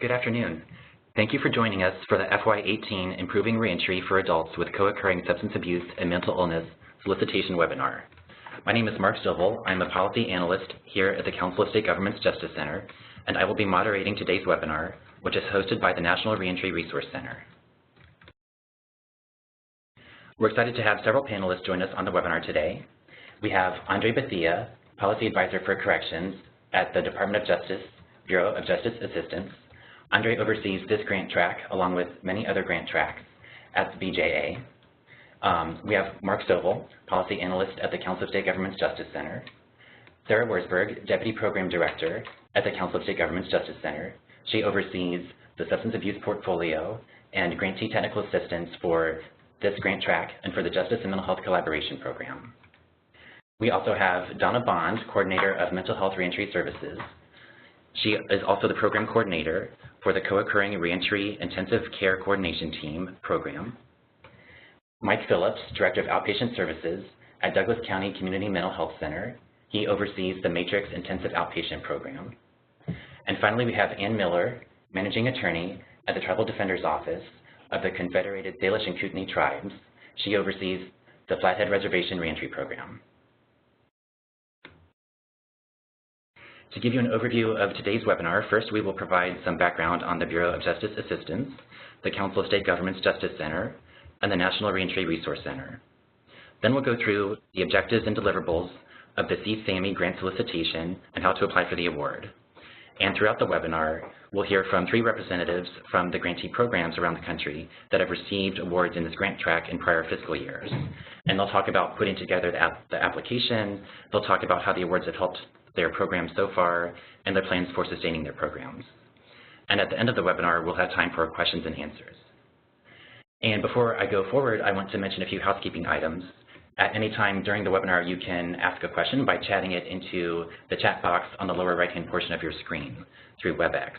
Good afternoon. Thank you for joining us for the FY18 Improving Reentry for Adults with Co-occurring Substance Abuse and Mental Illness Solicitation webinar. My name is Mark Stovall. I'm a policy analyst here at the Council of State Governments Justice Center, and I will be moderating today's webinar, which is hosted by the National Reentry Resource Center. We're excited to have several panelists join us on the webinar today. We have Andre Bethia, Policy Advisor for Corrections at the Department of Justice, Bureau of Justice Assistance. Andre oversees this grant track along with many other grant tracks at the BJA. We have Mark Stovall, Policy Analyst at the Council of State Governments Justice Center. Sarah Worsberg, Deputy Program Director at the Council of State Governments Justice Center. She oversees the substance abuse portfolio and grantee technical assistance for this grant track and for the Justice and Mental Health Collaboration Program. We also have Donna Bond, Coordinator of Mental Health Reentry Services. She is also the Program Coordinator for the Co-occurring Reentry Intensive Care Coordination Team program. Mike Phillips, Director of Outpatient Services at Douglas County Community Mental Health Center. He oversees the Matrix Intensive Outpatient Program. And finally, we have Ann Miller, Managing Attorney at the Tribal Defender's Office of the Confederated Salish and Kootenai Tribes. She oversees the Flathead Reservation Reentry Program. To give you an overview of today's webinar, first we will provide some background on the Bureau of Justice Assistance, the Council of State Governments Justice Center, and the National Reentry Resource Center. Then we'll go through the objectives and deliverables of the CSAMI grant solicitation and how to apply for the award. And throughout the webinar, we'll hear from 3 representatives from the grantee programs around the country that have received awards in this grant track in prior fiscal years. And they'll talk about putting together the application, they'll talk about how the awards have helped their programs so far, and their plans for sustaining their programs. And at the end of the webinar, we'll have time for questions and answers. And before I go forward, I want to mention a few housekeeping items. At any time during the webinar, you can ask a question by chatting it into the chat box on the lower right-hand portion of your screen through WebEx.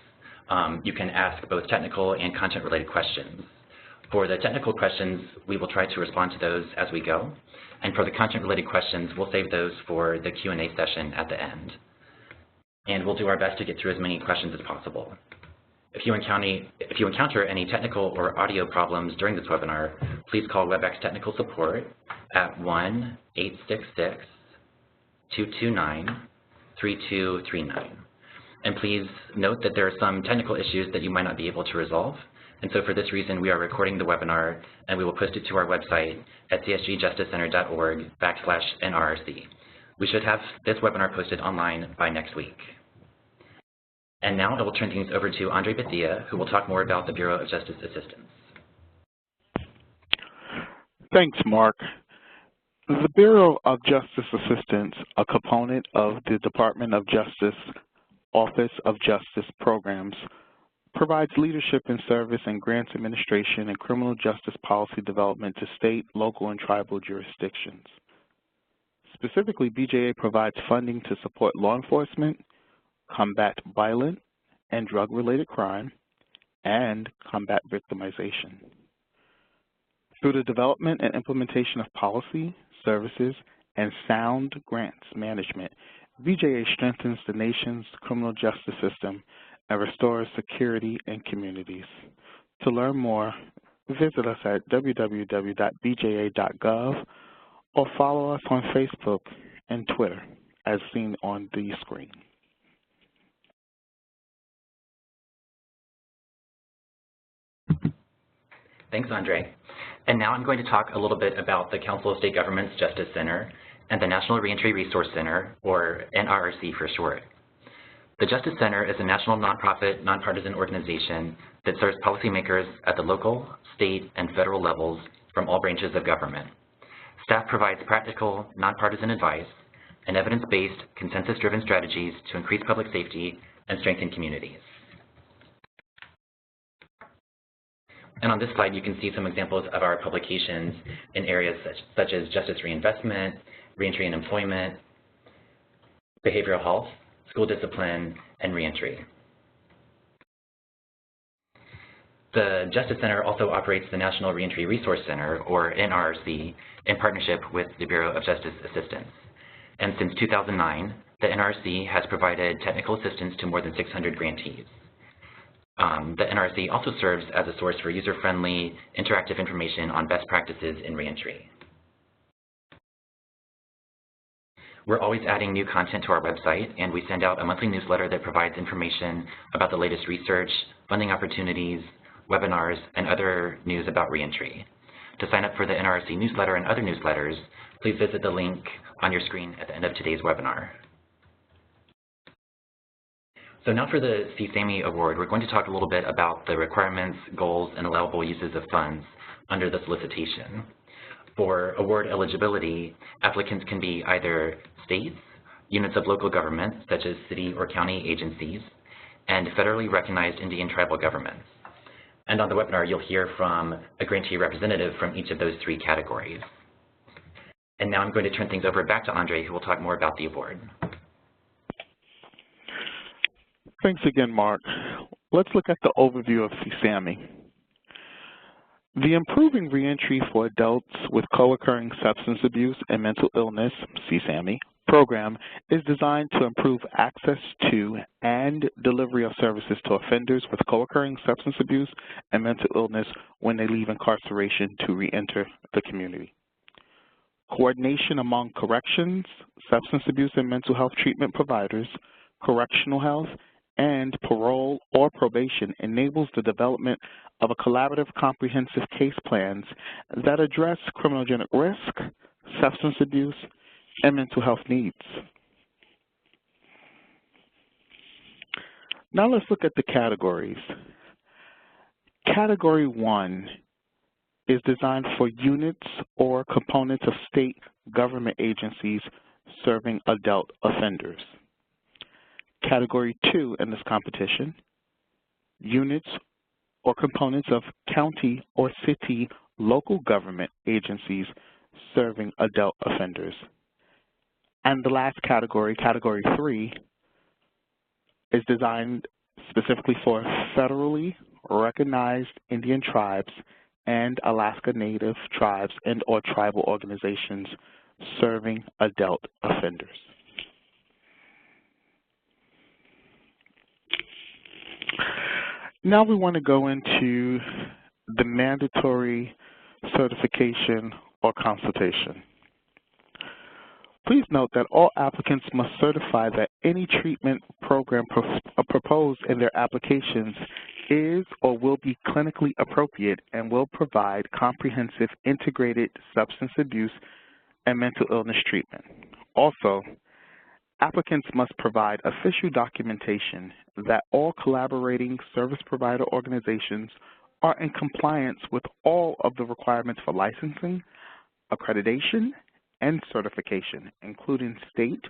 You can ask both technical and content-related questions. For the technical questions, we will try to respond to those as we go. And for the content-related questions, we'll save those for the Q&A session at the end. And we'll do our best to get through as many questions as possible. If you encounter any technical or audio problems during this webinar, please call WebEx Technical Support at 1-866-229-3239. And please note that there are some technical issues that you might not be able to resolve. And so for this reason, we are recording the webinar, and we will post it to our website at csgjusticecenter.org/NRRC. We should have this webinar posted online by next week. And now I will turn things over to Andre Bethia, who will talk more about the Bureau of Justice Assistance. Thanks, Mark. The Bureau of Justice Assistance, a component of the Department of Justice Office of Justice Programs, provides leadership in service and grants administration and criminal justice policy development to state, local, and tribal jurisdictions. Specifically, BJA provides funding to support law enforcement, combat violent and drug-related crime, and combat victimization. Through the development and implementation of policy, services, and sound grants management, BJA strengthens the nation's criminal justice system and restores security in communities. To learn more, visit us at www.bja.gov or follow us on Facebook and Twitter, as seen on the screen. Thanks, Andre. And now I'm going to talk a little bit about the Council of State Governments Justice Center and the National Reentry Resource Center, or NRRC for short. The Justice Center is a national nonprofit, nonpartisan organization that serves policymakers at the local, state, and federal levels from all branches of government. Staff provides practical, nonpartisan advice and evidence-based, consensus-driven strategies to increase public safety and strengthen communities. And on this slide, you can see some examples of our publications in areas such as justice reinvestment, reentry and employment, behavioral health, school discipline, and reentry. The Justice Center also operates the National Reentry Resource Center, or NRRC, in partnership with the Bureau of Justice Assistance. And since 2009, the NRRC has provided technical assistance to more than 600 grantees. The NRC also serves as a source for user-friendly, interactive information on best practices in reentry. We're always adding new content to our website, and we send out a monthly newsletter that provides information about the latest research, funding opportunities, webinars, and other news about reentry. To sign up for the NRC newsletter and other newsletters, please visit the link on your screen at the end of today's webinar. So now for the CSAMI Award, we're going to talk a little bit about the requirements, goals, and allowable uses of funds under the solicitation. For award eligibility, applicants can be either states, units of local government, such as city or county agencies, and federally recognized Indian tribal governments. And on the webinar, you'll hear from a grantee representative from each of those three categories. And now I'm going to turn things over back to Andre, who will talk more about the award. Thanks again, Mark. Let's look at the overview of CSAMI. The Improving Reentry for Adults with Co-occurring Substance Abuse and Mental Illness, CSAMI, program is designed to improve access to and delivery of services to offenders with co-occurring substance abuse and mental illness when they leave incarceration to reenter the community. Coordination among corrections, substance abuse and mental health treatment providers, correctional health, and parole or probation enables the development of a collaborative comprehensive case plans that address criminogenic risk, substance abuse, and mental health needs. Now let's look at the categories. Category 1 is designed for units or components of state government agencies serving adult offenders. Category 2 in this competition, units or components of county or city local government agencies serving adult offenders. And the last category, Category 3, is designed specifically for federally recognized Indian tribes and Alaska Native tribes and or tribal organizations serving adult offenders. Now we want to go into the mandatory certification or consultation. Please note that all applicants must certify that any treatment program proposed in their applications is or will be clinically appropriate and will provide comprehensive integrated substance abuse and mental illness treatment. Also, applicants must provide official documentation that all collaborating service provider organizations are in compliance with all of the requirements for licensing, accreditation, and certification, including state,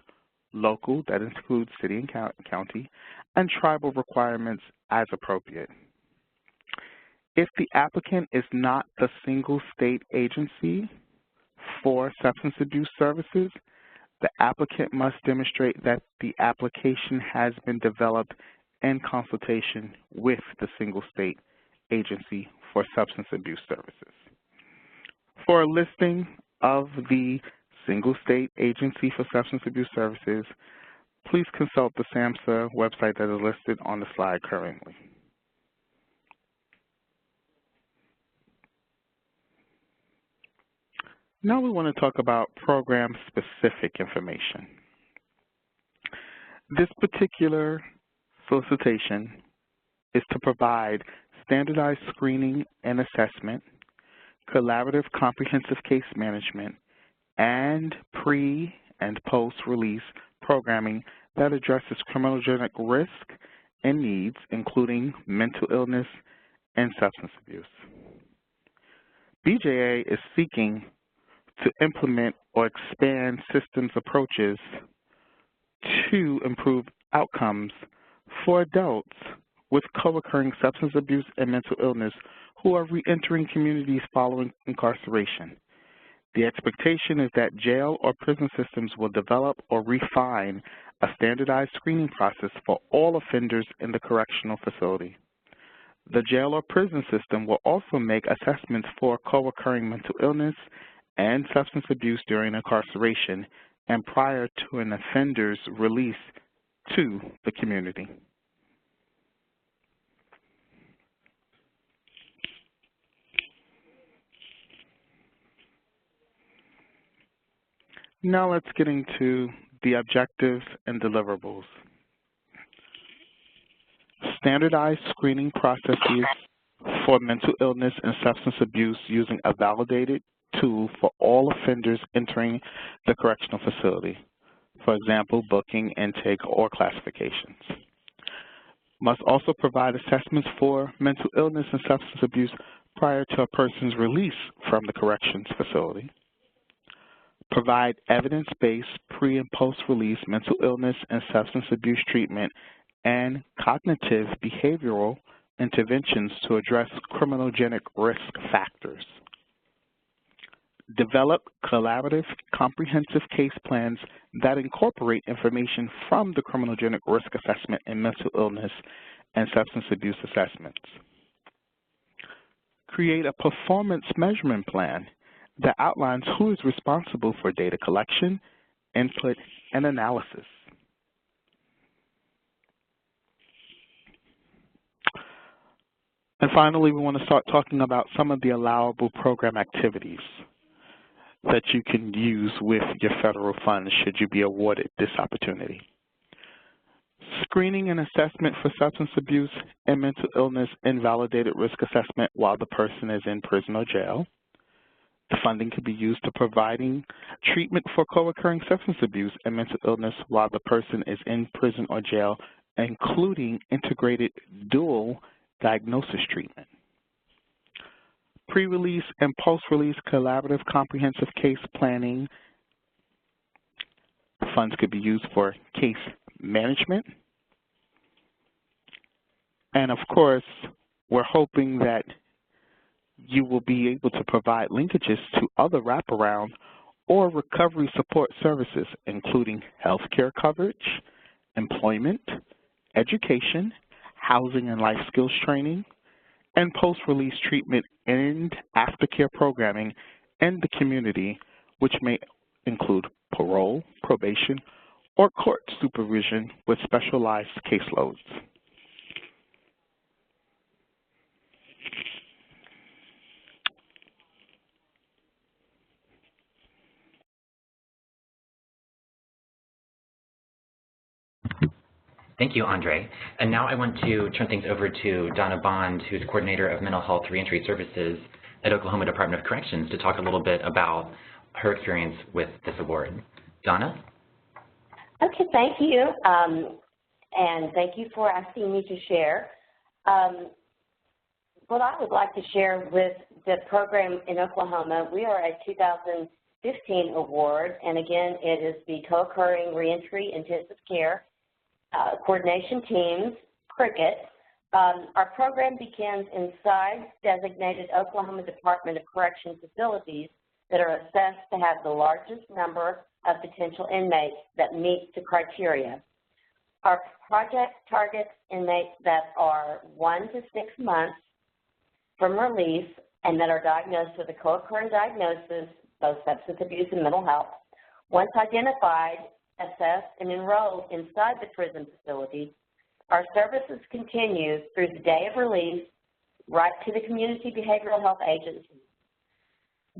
local, that includes city and county, and tribal requirements as appropriate. If the applicant is not the single state agency for substance abuse services, the applicant must demonstrate that the application has been developed in consultation with the single state agency for substance abuse services. For a listing of the single state agency for substance abuse services, please consult the SAMHSA website that is listed on the slide currently. Now we want to talk about program-specific information. This particular solicitation is to provide standardized screening and assessment, collaborative comprehensive case management, and pre- and post-release programming that addresses criminogenic risk and needs, including mental illness and substance abuse. BJA is seeking to implement or expand systems approaches to improve outcomes for adults with co-occurring substance abuse and mental illness who are reentering communities following incarceration. The expectation is that jail or prison systems will develop or refine a standardized screening process for all offenders in the correctional facility. The jail or prison system will also make assessments for co-occurring mental illness and substance abuse during incarceration and prior to an offender's release to the community. Now let's get into the objectives and deliverables. Standardized screening processes for mental illness and substance abuse using a validated tool for all offenders entering the correctional facility. For example, booking, intake, or classifications. Must also provide assessments for mental illness and substance abuse prior to a person's release from the corrections facility. Provide evidence-based pre- and post-release mental illness and substance abuse treatment and cognitive behavioral interventions to address criminogenic risk factors. Develop collaborative, comprehensive case plans that incorporate information from the criminogenic risk assessment and mental illness and substance abuse assessments. Create a performance measurement plan that outlines who is responsible for data collection, input, and analysis. And finally, we want to start talking about some of the allowable program activities that you can use with your federal funds should you be awarded this opportunity. Screening and assessment for substance abuse and mental illness and validated risk assessment while the person is in prison or jail. The funding could be used to providing treatment for co-occurring substance abuse and mental illness while the person is in prison or jail, including integrated dual diagnosis treatment. Pre-release and post-release collaborative comprehensive case planning. Funds could be used for case management. And of course, we're hoping that you will be able to provide linkages to other wraparound or recovery support services, including healthcare coverage, employment, education, housing and life skills training, and post-release treatment and aftercare programming in the community, which may include parole, probation, or court supervision with specialized caseloads. Thank you, Andre. And now I want to turn things over to Donna Bond, who's Coordinator of Mental Health Reentry Services at Oklahoma Department of Corrections, to talk a little bit about her experience with this award. Donna? Okay, thank you. And thank you for asking me to share. What I would like to share with the program in Oklahoma, we are a 2015 award, and again, it is the Co-occurring Reentry Intensive Care Coordination Teams, CRICKET. Our program begins inside designated Oklahoma Department of Correction facilities that are assessed to have the largest number of potential inmates that meet the criteria. Our project targets inmates that are 1 to 6 months from release and that are diagnosed with a co-occurring diagnosis, both substance abuse and mental health. Once identified, assessed, and enrolled inside the prison facility, our services continue through the day of release right to the Community Behavioral Health Agency.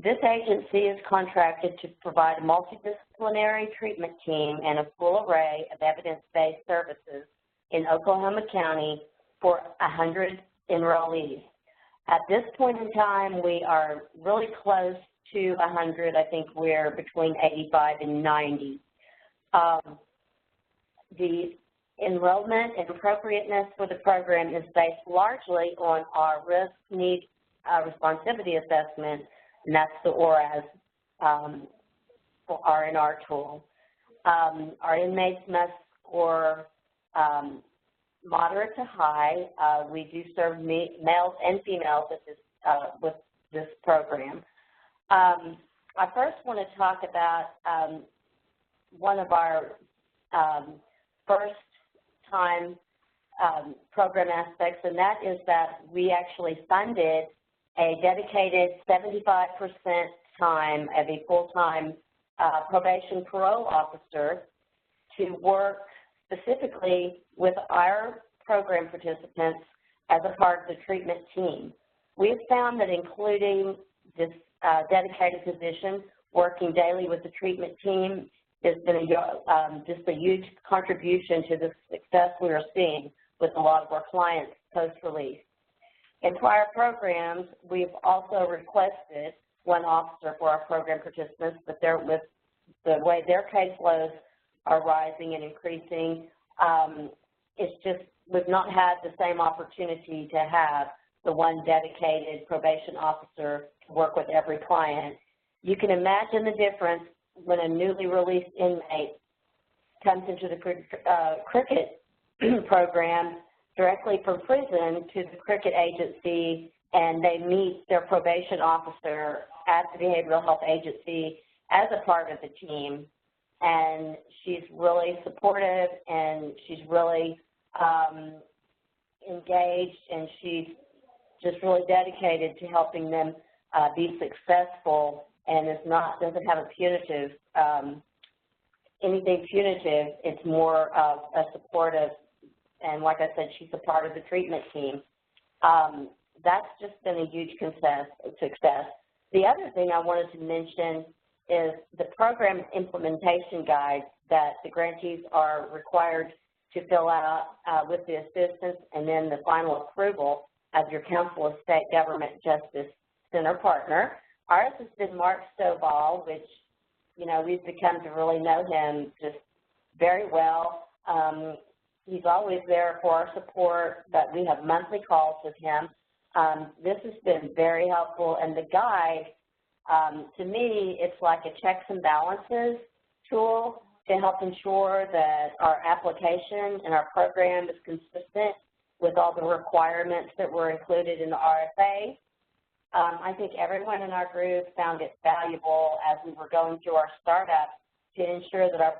This agency is contracted to provide a multidisciplinary treatment team and a full array of evidence-based services in Oklahoma County for 100 enrollees. At this point in time, we are really close to 100. I think we're between 85 and 90. The enrollment and appropriateness for the program is based largely on our risk, need, responsivity assessment, and that's the ORAS R&R tool. Our inmates must score moderate to high. We do serve males and females with this program. I first want to talk about one of our first-time program aspects, and that is that we actually funded a dedicated 75% time of a full-time probation parole officer to work specifically with our program participants as a part of the treatment team. We have found that including this dedicated position working daily with the treatment team has been just a huge contribution to the success we are seeing with a lot of our clients post-release. In prior programs, we've also requested one officer for our program participants, but with the way their caseloads are rising and increasing, it's just we've not had the same opportunity to have the one dedicated probation officer to work with every client. You can imagine the difference when a newly released inmate comes into the cricket program directly from prison to the cricket agency, and they meet their probation officer at the behavioral health agency as a part of the team. And she's really supportive, and she's really engaged, and she's just really dedicated to helping them be successful, and doesn't have a punitive, anything punitive. It's more of a supportive, and like I said, she's a part of the treatment team. That's just been a huge success. The other thing I wanted to mention is the program implementation guide that the grantees are required to fill out with the assistance and then the final approval of your Council of State Government Justice Center partner. Ours has been Mark Stovall, which, you know, we've become to really know him just very well. He's always there for our support, but we have monthly calls with him. This has been very helpful, and the guide, to me, it's like a checks and balances tool to help ensure that our application and our program is consistent with all the requirements that were included in the RFA. I think everyone in our group found it valuable as we were going through our startup to ensure that our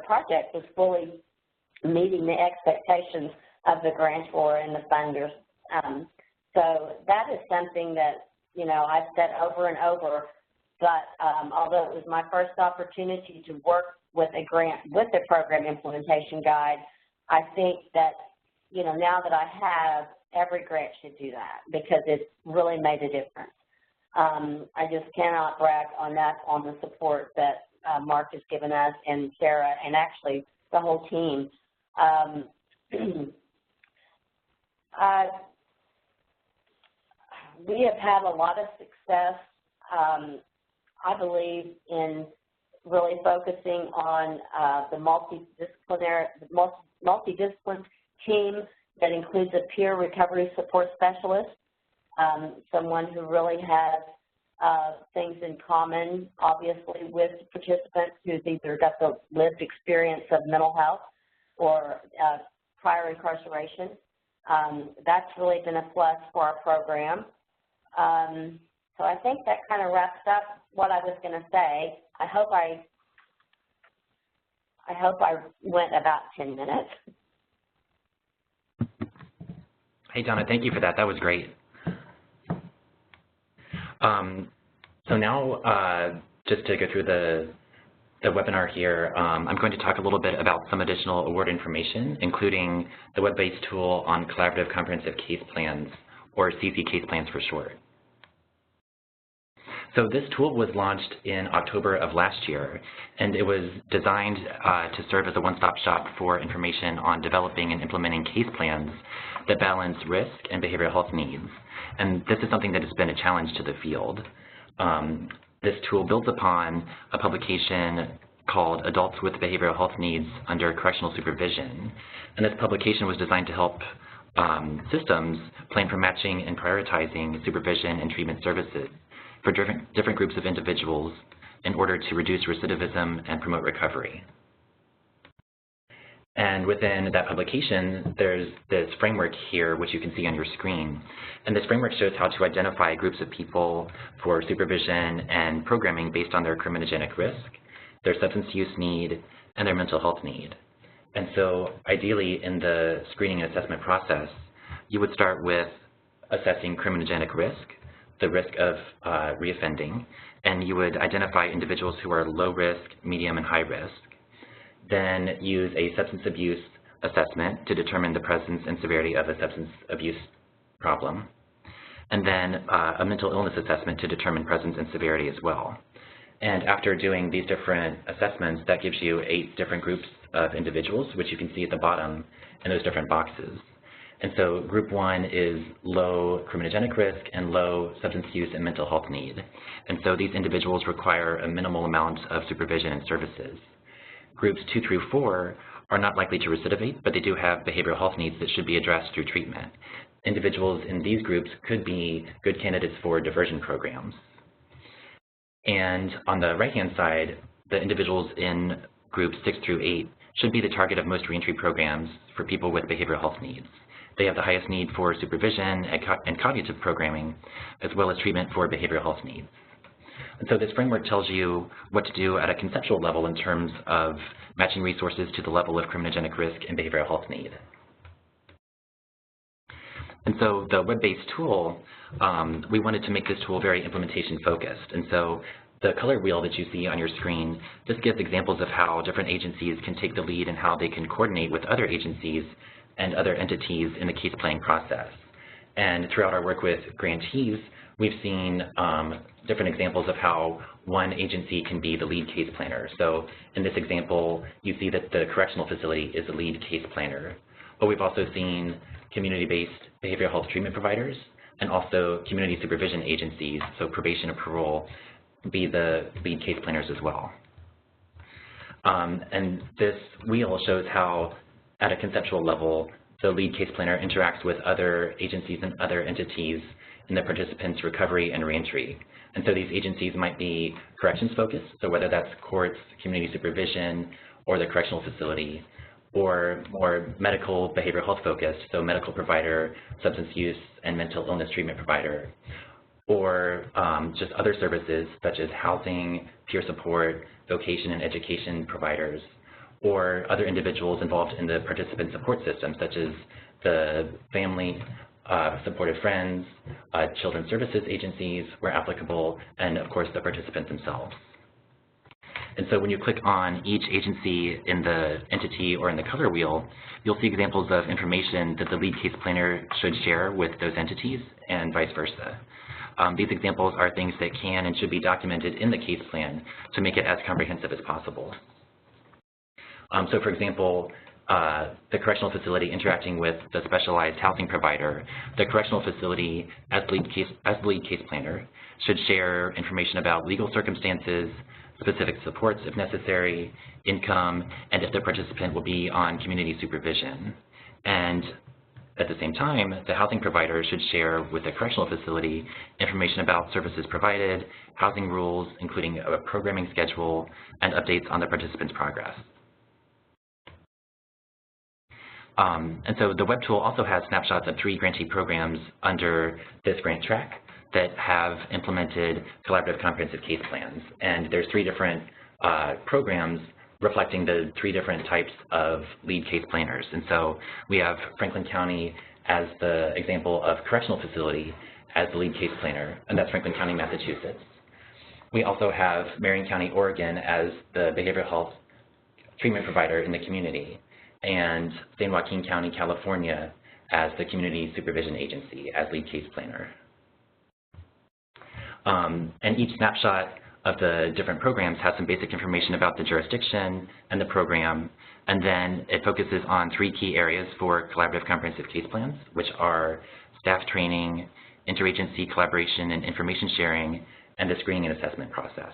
project was fully meeting the expectations of the grantor and the funders. So that is something that, you know, I've said over and over, but although it was my first opportunity to work with a grant, with the program implementation guide, I think that, you know, now that I have, every grant should do that because it's really made a difference. I just cannot brag on that, on the support that Mark has given us and Sarah and actually the whole team. We have had a lot of success, I believe, in really focusing on the multidisciplinary team that includes a peer recovery support specialist, someone who really has things in common, obviously, with participants who's either got the lived experience of mental health or prior incarceration. That's really been a plus for our program. So I think that kind of wraps up what I was going to say. I hope I went about 10 minutes. Hey, Donna, thank you for that. That was great. So now, just to go through the webinar here, I'm going to talk a little bit about some additional award information, including the web-based tool on Collaborative Comprehensive Case Plans, or CC Case Plans for short. So this tool was launched in October of last year, and it was designed to serve as a one-stop shop for information on developing and implementing case plans that balance risk and behavioral health needs. And this is something that has been a challenge to the field. This tool builds upon a publication called Adults with Behavioral Health Needs Under Correctional Supervision. And this publication was designed to help systems plan for matching and prioritizing supervision and treatment services for different groups of individuals in order to reduce recidivism and promote recovery. And within that publication, there's this framework here, which you can see on your screen. And this framework shows how to identify groups of people for supervision and programming based on their criminogenic risk, their substance use need, and their mental health need. And so ideally, in the screening and assessment process, you would start with assessing criminogenic risk, the risk of reoffending, and you would identify individuals who are low risk, medium, and high risk. Then use a substance abuse assessment to determine the presence and severity of a substance abuse problem, and then a mental illness assessment to determine presence and severity as well. And after doing these different assessments, that gives you 8 different groups of individuals, which you can see at the bottom in those different boxes. And so group 1 is low criminogenic risk and low substance use and mental health need. And so these individuals require a minimal amount of supervision and services. Groups 2 through 4 are not likely to recidivate, but they do have behavioral health needs that should be addressed through treatment. Individuals in these groups could be good candidates for diversion programs. And on the right-hand side, the individuals in groups 6 through 8 should be the target of most reentry programs for people with behavioral health needs. They have the highest need for supervision and cognitive programming, as well as treatment for behavioral health needs. And so this framework tells you what to do at a conceptual level in terms of matching resources to the level of criminogenic risk and behavioral health need. And so the web-based tool, we wanted to make this tool very implementation focused. And so the color wheel that you see on your screen just gives examples of how different agencies can take the lead and how they can coordinate with other agencies and other entities in the case planning process. And throughout our work with grantees, we've seen different examples of how one agency can be the lead case planner. So in this example, you see that the correctional facility is the lead case planner. But we've also seen community-based behavioral health treatment providers and also community supervision agencies, so probation and parole, be the lead case planners as well. And this wheel shows how, at a conceptual level, the lead case planner interacts with other agencies and other entities in the participants' recovery and reentry. And so these agencies might be corrections focused, so whether that's courts, community supervision, or the correctional facility, or more medical behavioral health focused, so medical provider, substance use, and mental illness treatment provider, or just other services such as housing, peer support, vocation and education providers, or other individuals involved in the participant support system, such as the family, supportive friends, children's services agencies where applicable, and of course the participants themselves. And so when you click on each agency in the entity or in the color wheel, you'll see examples of information that the lead case planner should share with those entities and vice versa. These examples are things that can and should be documented in the case plan to make it as comprehensive as possible. So for example, the correctional facility interacting with the specialized housing provider, the correctional facility as the lead case planner should share information about legal circumstances, specific supports if necessary, income, and if the participant will be on community supervision. And at the same time, the housing provider should share with the correctional facility information about services provided, housing rules, including a programming schedule, and updates on the participant's progress. And so the web tool also has snapshots of 3 grantee programs under this grant track that have implemented collaborative comprehensive case plans. And there's 3 different programs reflecting the 3 different types of lead case planners. And so we have Franklin County as the example of correctional facility as the lead case planner, and that's Franklin County, Massachusetts. We also have Marion County, Oregon as the behavioral health treatment provider in the community, and San Joaquin County, California as the community supervision agency as lead case planner. And each snapshot of the different programs has some basic information about the jurisdiction and the program, and then it focuses on 3 key areas for collaborative comprehensive case plans, which are staff training, interagency collaboration and information sharing, and the screening and assessment process.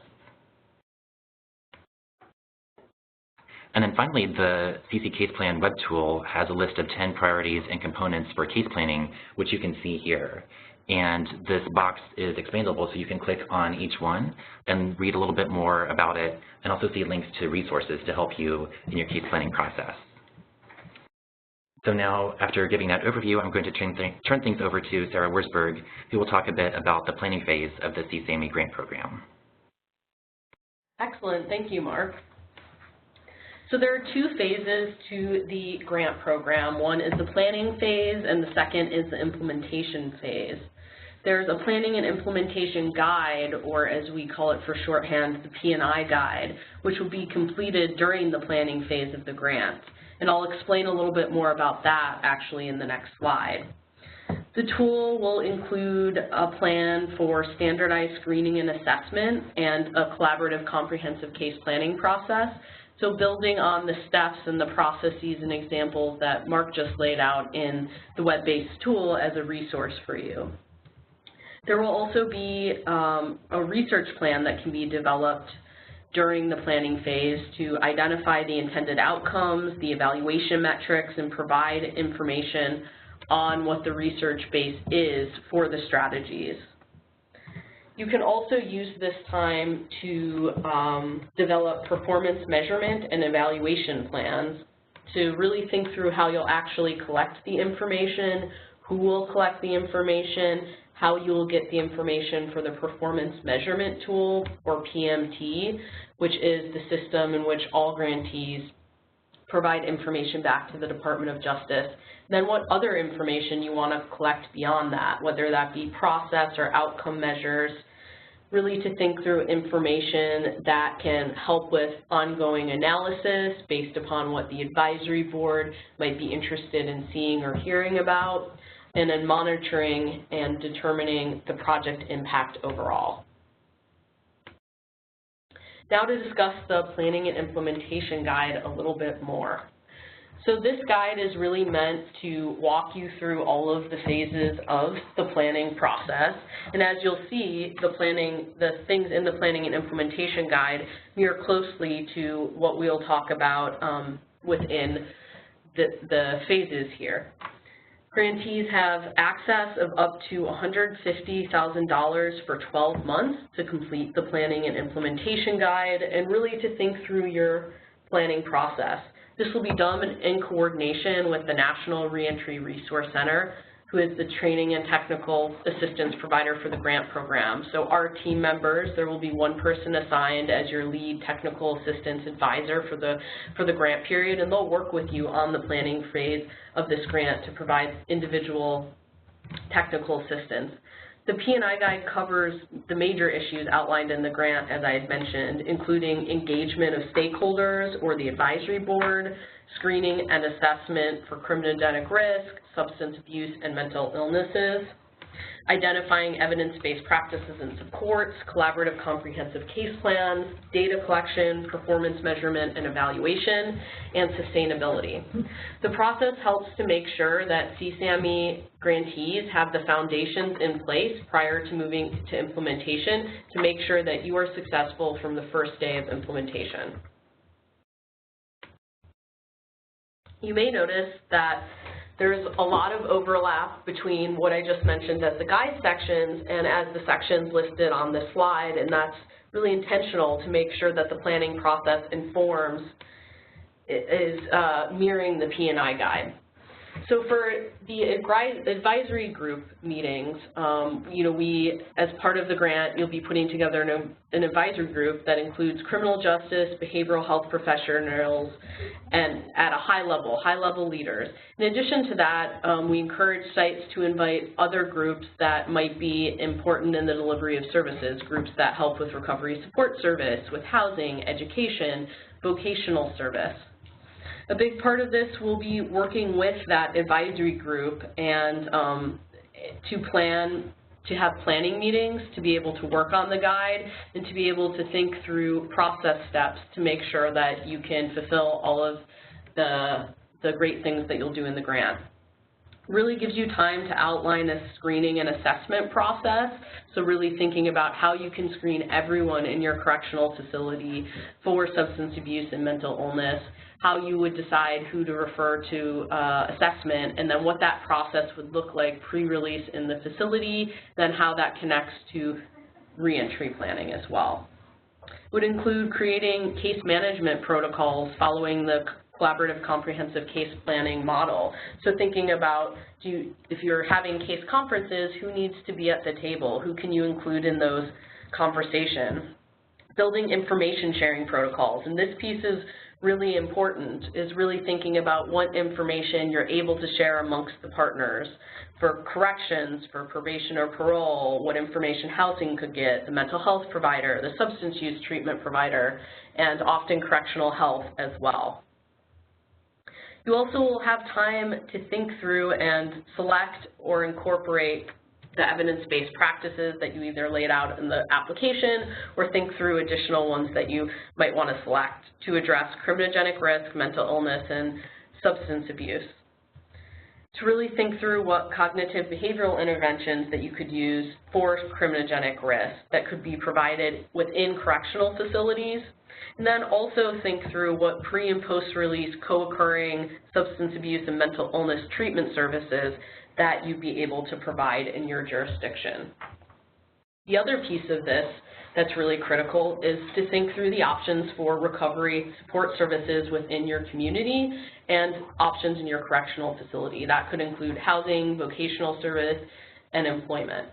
And then finally, the CC Case Plan web tool has a list of 10 priorities and components for case planning, which you can see here. And this box is expandable, so you can click on each one and read a little bit more about it, and also see links to resources to help you in your case planning process. So now, after giving that overview, I'm going to turn things over to Sarah Wurzburg, who will talk a bit about the planning phase of the CSAMI grant program. Excellent, thank you, Mark. So there are 2 phases to the grant program. One is the planning phase, and the second is the implementation phase. There's a planning and implementation guide, or as we call it for shorthand, the P&I guide, which will be completed during the planning phase of the grant. And I'll explain a little bit more about that actually in the next slide. The tool will include a plan for standardized screening and assessment and a collaborative comprehensive case planning process. So building on the steps and the processes and examples that Mark just laid out in the web-based tool as a resource for you. There will also be a research plan that can be developed during the planning phase to identify the intended outcomes, the evaluation metrics, and provide information on what the research base is for the strategies. You can also use this time to develop performance measurement and evaluation plans to really think through how you'll actually collect the information, who will collect the information, how you will get the information for the performance measurement tool, or PMT, which is the system in which all grantees provide information back to the Department of Justice. Then what other information you want to collect beyond that, whether that be process or outcome measures, really to think through information that can help with ongoing analysis based upon what the advisory board might be interested in seeing or hearing about, and then monitoring and determining the project impact overall. Now to discuss the planning and implementation guide a little bit more. So this guide is really meant to walk you through all of the phases of the planning process. And as you'll see, the things in the planning and implementation guide mirror closely to what we'll talk about within the phases here. Grantees have access of up to $150,000 for 12 months to complete the planning and implementation guide and really to think through your planning process. This will be done in coordination with the National Reentry Resource Center, who is the training and technical assistance provider for the grant program. So our team members, there will be one person assigned as your lead technical assistance advisor for the grant period, and they'll work with you on the planning phase of this grant to provide individual technical assistance. The P&I guide covers the major issues outlined in the grant, as I had mentioned, including engagement of stakeholders or the advisory board, screening and assessment for criminogenic risk, substance abuse, and mental illnesses, identifying evidence-based practices and supports, collaborative comprehensive case plans, data collection, performance measurement and evaluation, and sustainability. The process helps to make sure that CSAMI grantees have the foundations in place prior to moving to implementation to make sure that you are successful from the first day of implementation. You may notice that there's a lot of overlap between what I just mentioned as the guide sections and as the sections listed on this slide, and that's really intentional to make sure that the planning process is mirroring the P&I guide. So for the advisory group meetings, we, as part of the grant, you'll be putting together an advisory group that includes criminal justice, behavioral health professionals, and at a high level leaders. In addition to that, we encourage sites to invite other groups that might be important in the delivery of services, groups that help with recovery support service, with housing, education, vocational service. A big part of this will be working with that advisory group and to have planning meetings, to be able to work on the guide, and to be able to think through process steps to make sure that you can fulfill all of the great things that you'll do in the grant. Really gives you time to outline a screening and assessment process, so really thinking about how you can screen everyone in your correctional facility for substance abuse and mental illness, how you would decide who to refer to assessment, and then what that process would look like pre-release in the facility, then how that connects to reentry planning as well. Would include creating case management protocols following the collaborative comprehensive case planning model. So thinking about, if you're having case conferences, who needs to be at the table? Who can you include in those conversations? Building information sharing protocols, and this piece is really important, is really thinking about what information you're able to share amongst the partners. For corrections, for probation or parole, what information housing could get, the mental health provider, the substance use treatment provider, and often correctional health as well. You also will have time to think through and select or incorporate the evidence-based practices that you either laid out in the application or think through additional ones that you might want to select to address criminogenic risk, mental illness, and substance abuse. To really think through what cognitive behavioral interventions that you could use for criminogenic risk that could be provided within correctional facilities, and then also think through what pre- and post-release co-occurring substance abuse and mental illness treatment services that you'd be able to provide in your jurisdiction. The other piece of this that's really critical is to think through the options for recovery support services within your community and options in your correctional facility. That could include housing, vocational service, and employment.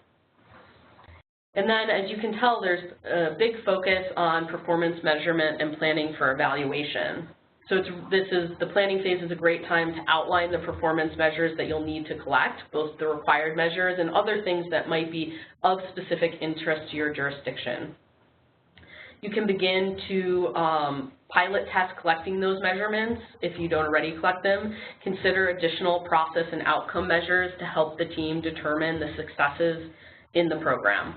And then, as you can tell, there's a big focus on performance measurement and planning for evaluation. So the planning phase is a great time to outline the performance measures that you'll need to collect, both the required measures and other things that might be of specific interest to your jurisdiction. You can begin to pilot test collecting those measurements if you don't already collect them. Consider additional process and outcome measures to help the team determine the successes in the program.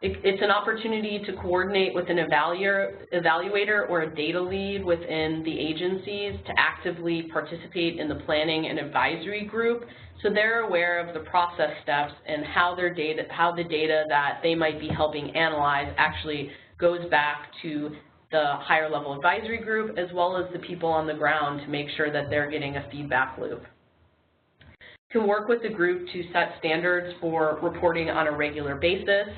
It's an opportunity to coordinate with an evaluator or a data lead within the agencies to actively participate in the planning and advisory group so they're aware of the process steps and how the data that they might be helping analyze actually goes back to the higher level advisory group as well as the people on the ground to make sure that they're getting a feedback loop. You can work with the group to set standards for reporting on a regular basis,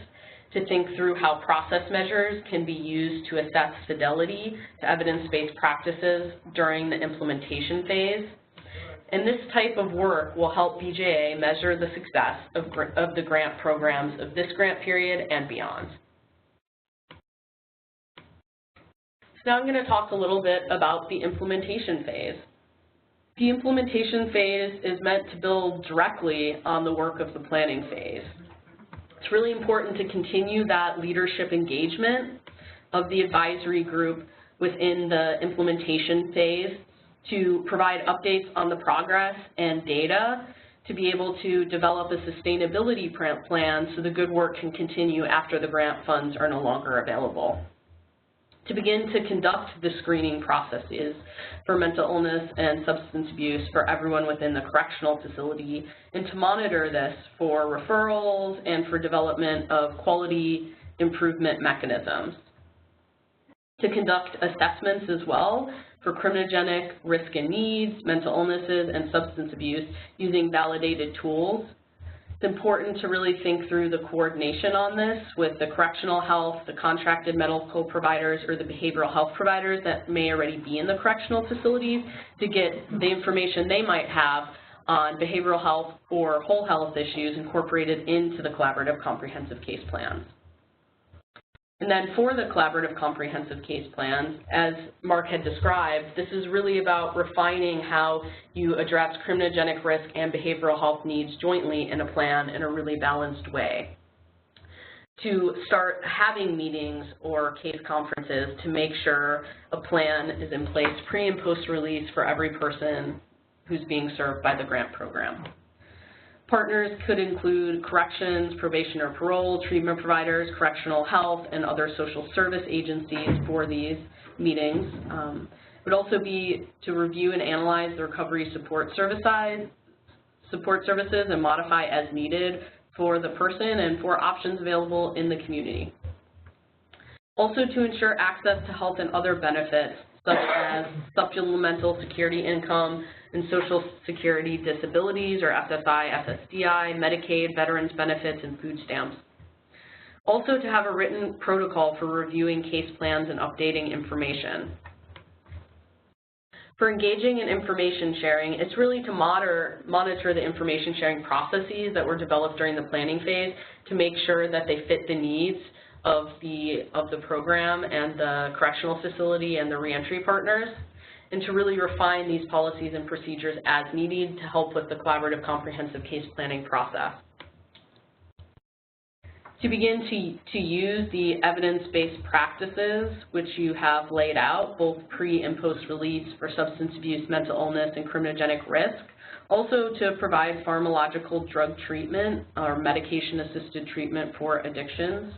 to think through how process measures can be used to assess fidelity to evidence-based practices during the implementation phase. And this type of work will help BJA measure the success of the grant programs of this grant period and beyond. So now I'm going to talk a little bit about the implementation phase. The implementation phase is meant to build directly on the work of the planning phase. It's really important to continue that leadership engagement of the advisory group within the implementation phase to provide updates on the progress and data to be able to develop a sustainability plan so the good work can continue after the grant funds are no longer available. To begin to conduct the screening processes for mental illness and substance abuse for everyone within the correctional facility, and to monitor this for referrals and for development of quality improvement mechanisms. To conduct assessments as well for criminogenic risk and needs, mental illnesses, and substance abuse using validated tools. It's important to really think through the coordination on this with the correctional health, the contracted medical providers, or the behavioral health providers that may already be in the correctional facilities to get the information they might have on behavioral health or whole health issues incorporated into the collaborative comprehensive case plans. And then for the collaborative comprehensive case plans, as Mark had described, this is really about refining how you address criminogenic risk and behavioral health needs jointly in a plan in a really balanced way. To start having meetings or case conferences to make sure a plan is in place pre- and post-release for every person who's being served by the grant program. Partners could include corrections, probation or parole, treatment providers, correctional health, and other social service agencies for these meetings. It would also be to review and analyze the recovery support services and modify as needed for the person and for options available in the community. Also to ensure access to health and other benefits such as supplemental security income and Social Security disabilities or SSI, SSDI, Medicaid, veterans benefits, and food stamps. Also to have a written protocol for reviewing case plans and updating information. For engaging in information sharing, it's really to monitor the information sharing processes that were developed during the planning phase to make sure that they fit the needs of the program and the correctional facility and the reentry partners, and to really refine these policies and procedures as needed to help with the collaborative comprehensive case planning process. to begin to use the evidence-based practices which you have laid out, both pre and post-release for substance abuse, mental illness, and criminogenic risk. Also to provide pharmacological drug treatment or medication-assisted treatment for addictions.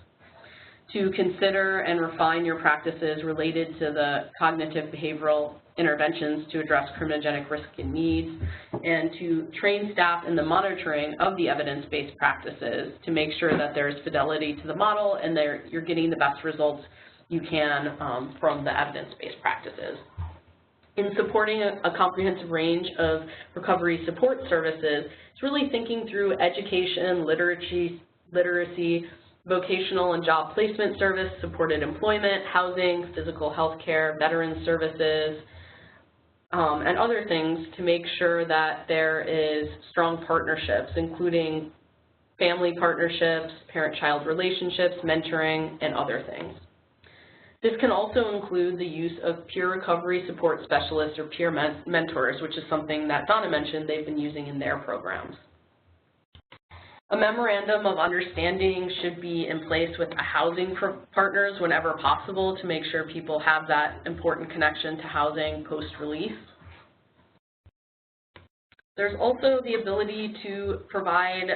To consider and refine your practices related to the cognitive behavioral interventions to address criminogenic risk and needs, and to train staff in the monitoring of the evidence-based practices to make sure that there's fidelity to the model and you're getting the best results you can from the evidence-based practices. In supporting a comprehensive range of recovery support services, it's really thinking through education, literacy, vocational and job placement service, supported employment, housing, physical health care, veteran services, and other things to make sure that there is strong partnerships, including family partnerships, parent-child relationships, mentoring, and other things. This can also include the use of peer recovery support specialists or peer mentors, which is something that Donna mentioned they've been using in their programs. A memorandum of understanding should be in place with housing partners whenever possible to make sure people have that important connection to housing post-release. There's also the ability to provide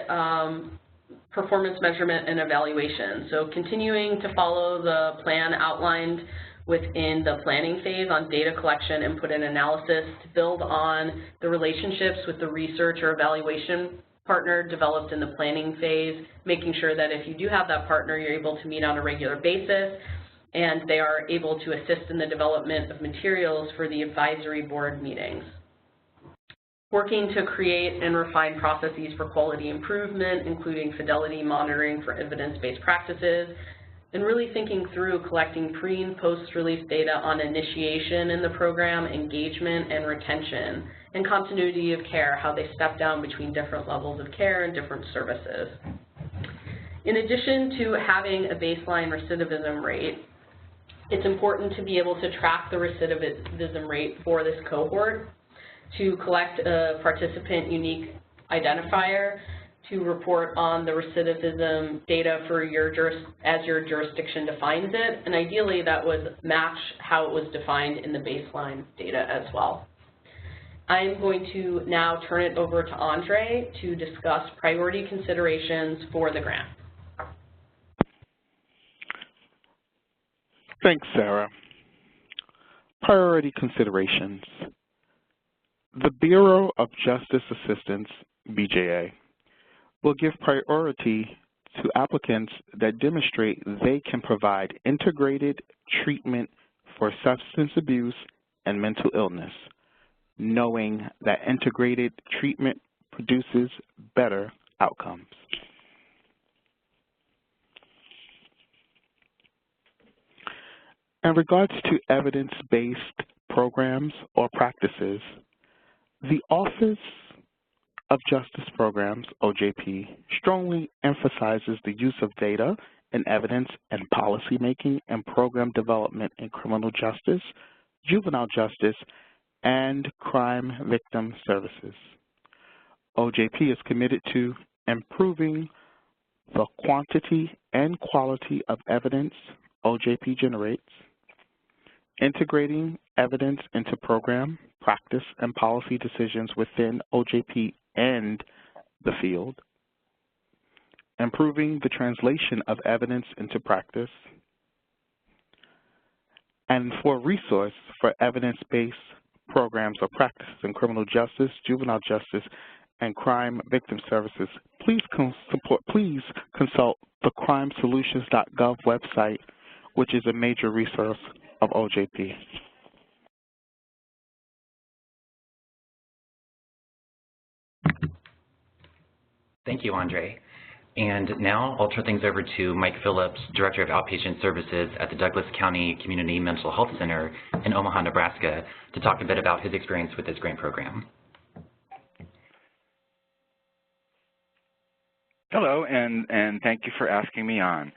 performance measurement and evaluation. So continuing to follow the plan outlined within the planning phase on data collection, input, and analysis to build on the relationships with the research or evaluation partner developed in the planning phase, making sure that if you do have that partner, you're able to meet on a regular basis and they are able to assist in the development of materials for the advisory board meetings. Working to create and refine processes for quality improvement, including fidelity monitoring for evidence-based practices, and really thinking through collecting pre- and post-release data on initiation in the program, engagement and retention, and continuity of care, how they step down between different levels of care and different services. In addition to having a baseline recidivism rate, it's important to be able to track the recidivism rate for this cohort, to collect a participant unique identifier, to report on the recidivism data for as your jurisdiction defines it, and ideally that would match how it was defined in the baseline data as well. I'm going to now turn it over to Andre to discuss priority considerations for the grant. Thanks, Sarah. Priority considerations. The Bureau of Justice Assistance, BJA, will give priority to applicants that demonstrate they can provide integrated treatment for substance abuse and mental illness, knowing that integrated treatment produces better outcomes. In regards to evidence-based programs or practices, the Office of Justice Programs, OJP, strongly emphasizes the use of data and evidence in policymaking and program development in criminal justice, juvenile justice, and crime victim services. OJP is committed to improving the quantity and quality of evidence OJP generates, integrating evidence into program, practice, and policy decisions within OJP and the field, improving the translation of evidence into practice, and for resource for evidence-based programs or practices in criminal justice, juvenile justice, and crime victim services, please consult the crimesolutions.gov website, which is a major resource of OJP. Thank you, Andre. And now I'll turn things over to Mike Phillips, Director of Outpatient Services at the Douglas County Community Mental Health Center in Omaha, Nebraska, to talk a bit about his experience with this grant program. Hello, and thank you for asking me on.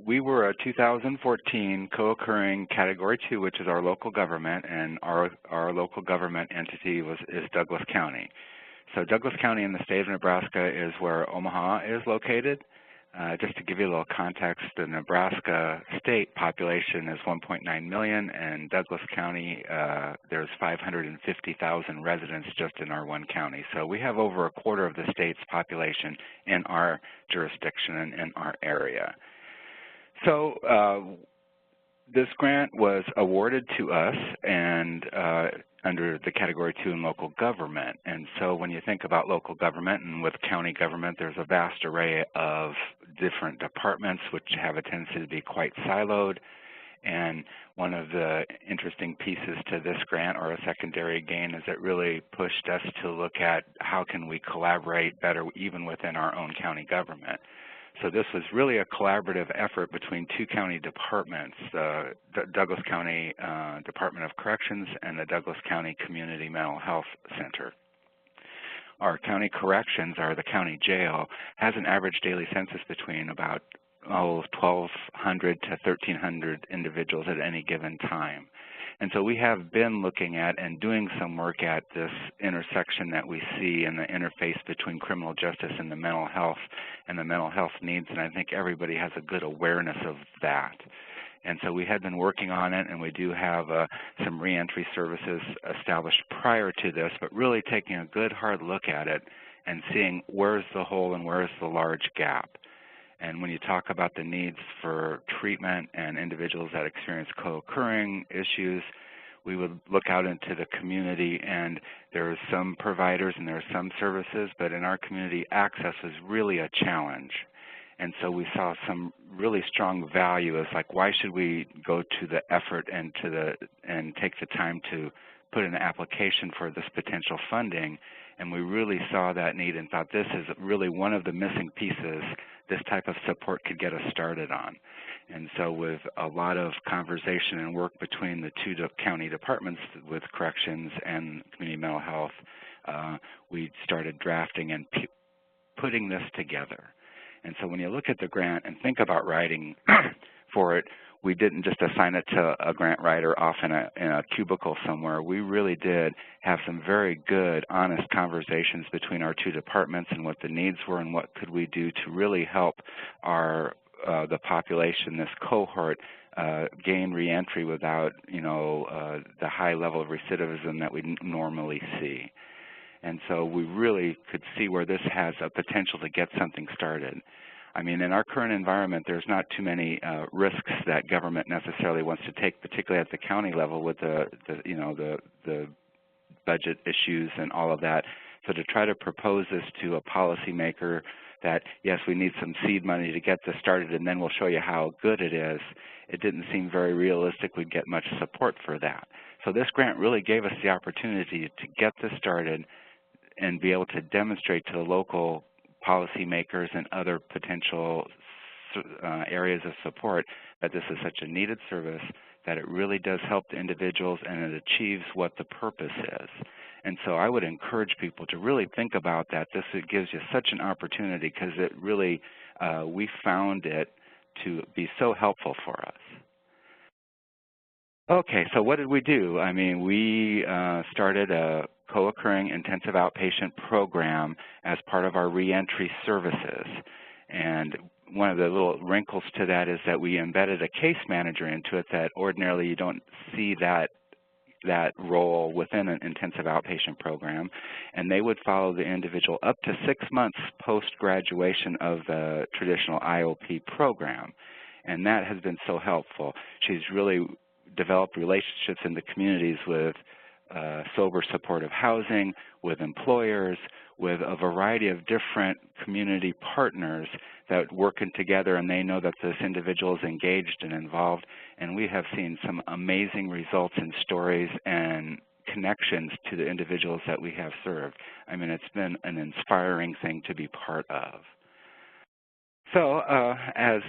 We were a 2014 co-occurring Category 2, which is our local government, and our local government entity is Douglas County. So Douglas County in the state of Nebraska is where Omaha is located. Just to give you a little context, the Nebraska state population is 1.9 million, and Douglas County, there's 550,000 residents just in our one county. So we have over a quarter of the state's population in our jurisdiction and in our area. So this grant was awarded to us and under the Category 2 in local government. And so when you think about local government and with county government, there's a vast array of different departments which have a tendency to be quite siloed. And one of the interesting pieces to this grant, or a secondary gain, is it really pushed us to look at how can we collaborate better even within our own county government. So this was really a collaborative effort between two county departments, the Douglas County Department of Corrections and the Douglas County Community Mental Health Center. Our county corrections, or the county jail, has an average daily census between about 1,200 to 1,300 individuals at any given time. And so we have been looking at and doing some work at this intersection that we see in the interface between criminal justice and the mental health needs, and I think everybody has a good awareness of that. And so we had been working on it, and we do have some reentry services established prior to this, but really taking a good hard look at it and seeing where's the hole and where's the large gap. And when you talk about the needs for treatment and individuals that experience co-occurring issues, we would look out into the community, and there are some providers and there are some services, but in our community, access is really a challenge. And so we saw some really strong value as like, why should we go to the effort and take the time to put in an application for this potential funding? And we really saw that need and thought this is really one of the missing pieces this type of support could get us started on. And so with a lot of conversation and work between the two county departments with corrections and community mental health, we started drafting and putting this together. And so when you look at the grant and think about writing for it, we didn't just assign it to a grant writer off in a cubicle somewhere. We really did have some very good, honest conversations between our two departments and what the needs were and what could we do to really help the population, this cohort, gain reentry without, the high level of recidivism that we normally see. And so we really could see where this has a potential to get something started. I mean, in our current environment, there's not too many risks that government necessarily wants to take, particularly at the county level with the budget issues and all of that. So to try to propose this to a policymaker that, yes, we need some seed money to get this started and then we'll show you how good it is, it didn't seem very realistic we'd get much support for that. So this grant really gave us the opportunity to get this started and be able to demonstrate to the local policymakers and other potential areas of support that this is such a needed service, that it really does help the individuals and it achieves what the purpose is. And so I would encourage people to really think about that. It gives you such an opportunity because it really, we found it to be so helpful for us. Okay, so what did we do? I mean, we started a co-occurring intensive outpatient program as part of our reentry services. And one of the little wrinkles to that is that we embedded a case manager into it that ordinarily you don't see that role within an intensive outpatient program. And they would follow the individual up to 6 months post-graduation of the traditional IOP program. And that has been so helpful. She's really developed relationships in the communities with sober supportive housing, with employers, with a variety of different community partners that working together, and they know that this individual is engaged and involved. And we have seen some amazing results and stories and connections to the individuals that we have served. I mean, it's been an inspiring thing to be part of. So as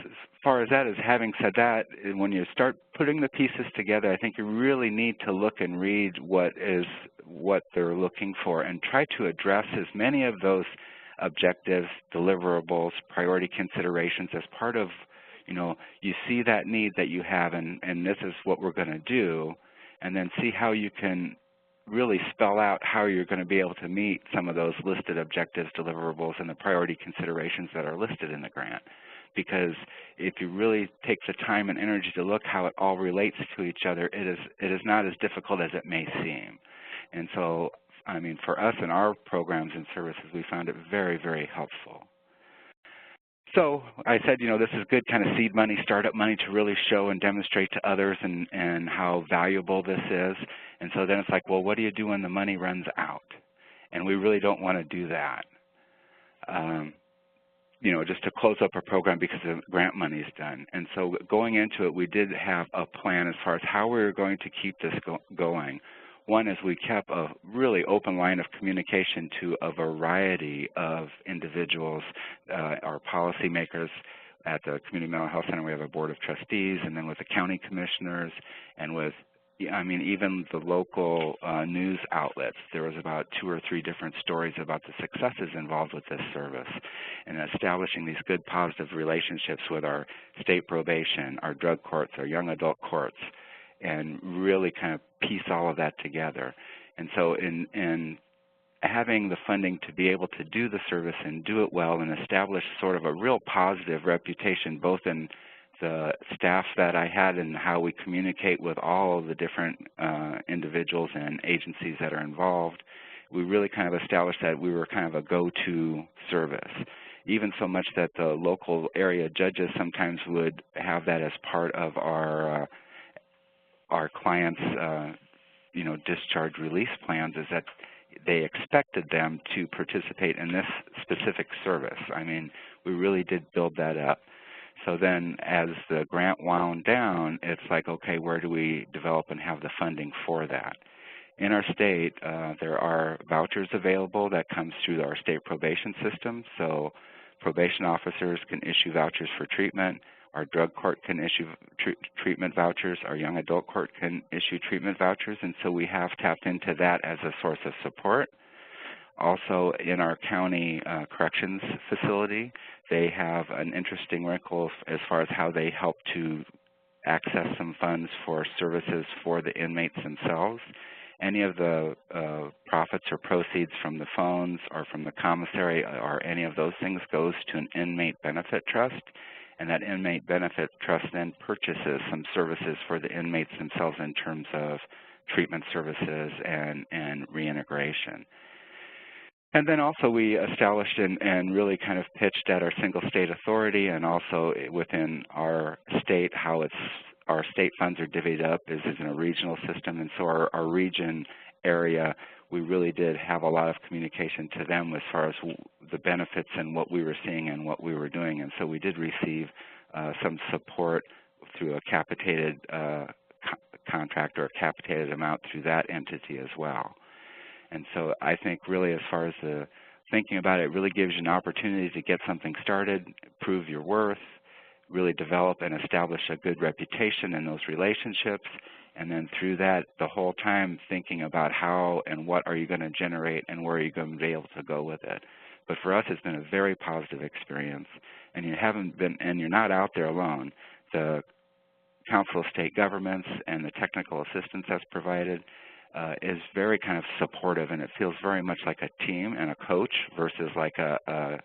far as that is, having said that, when you start putting the pieces together, I think you really need to look and read what they're looking for and try to address as many of those objectives, deliverables, priority considerations as part of, you see that need that you have and this is what we're going to do, and then see how you can really spell out how you're going to be able to meet some of those listed objectives, deliverables, and the priority considerations that are listed in the grant. because if you really take the time and energy to look how it all relates to each other, it is not as difficult as it may seem. And so, I mean, for us in our programs and services, we found it very, very helpful. So I said, you know, this is good kind of seed money, startup money to really show and demonstrate to others and how valuable this is. And so then it's like, well, what do you do when the money runs out? And we really don't want to do that. You know, just to close up a program because the grant money is done. And so going into it, we did have a plan as far as how we were going to keep this going. One is we kept a really open line of communication to a variety of individuals, our policymakers. At the Community Mental Health Center, we have a board of trustees, and then with the county commissioners, and with, I mean, even the local news outlets. There was about 2 or 3 different stories about the successes involved with this service, and establishing these good positive relationships with our state probation, our drug courts, our young adult courts, and really kind of piece all of that together. And so in having the funding to be able to do the service and do it well and establish sort of a real positive reputation, both in the staff that I had and how we communicate with all of the different individuals and agencies that are involved, we really kind of established that we were kind of a go-to service. Even so much that the local area judges sometimes would have that as part of our clients' you know, discharge release plans, is that they expected them to participate in this specific service. I mean, we really did build that up. So then as the grant wound down, it's like, okay, where do we develop and have the funding for that? In our state, there are vouchers available that comes through our state probation system. So probation officers can issue vouchers for treatment. Our drug court can issue treatment vouchers. Our young adult court can issue treatment vouchers. And so we have tapped into that as a source of support. Also, in our county corrections facility, they have an interesting wrinkle as far as how they help to access some funds for services for the inmates themselves. Any of the profits or proceeds from the phones or from the commissary or any of those things goes to an inmate benefit trust. And that inmate benefit trust then purchases some services for the inmates themselves in terms of treatment services and reintegration. And then also we established and really kind of pitched at our single state authority and also within our state how our state funds are divvied up is in a regional system. And so our region area, we really did have a lot of communication to them as far as the benefits and what we were seeing and what we were doing. And so we did receive some support through a capitated contract or a capitated amount through that entity as well. And so I think really as far as the thinking about it, it really gives you an opportunity to get something started, prove your worth, really develop and establish a good reputation in those relationships, and then through that, the whole time thinking about how and what are you going to generate and where are you going to be able to go with it. But for us, it's been a very positive experience, and you're not out there alone. The Council of State Governments and the technical assistance that's provided is very kind of supportive, and it feels very much like a team and a coach versus like a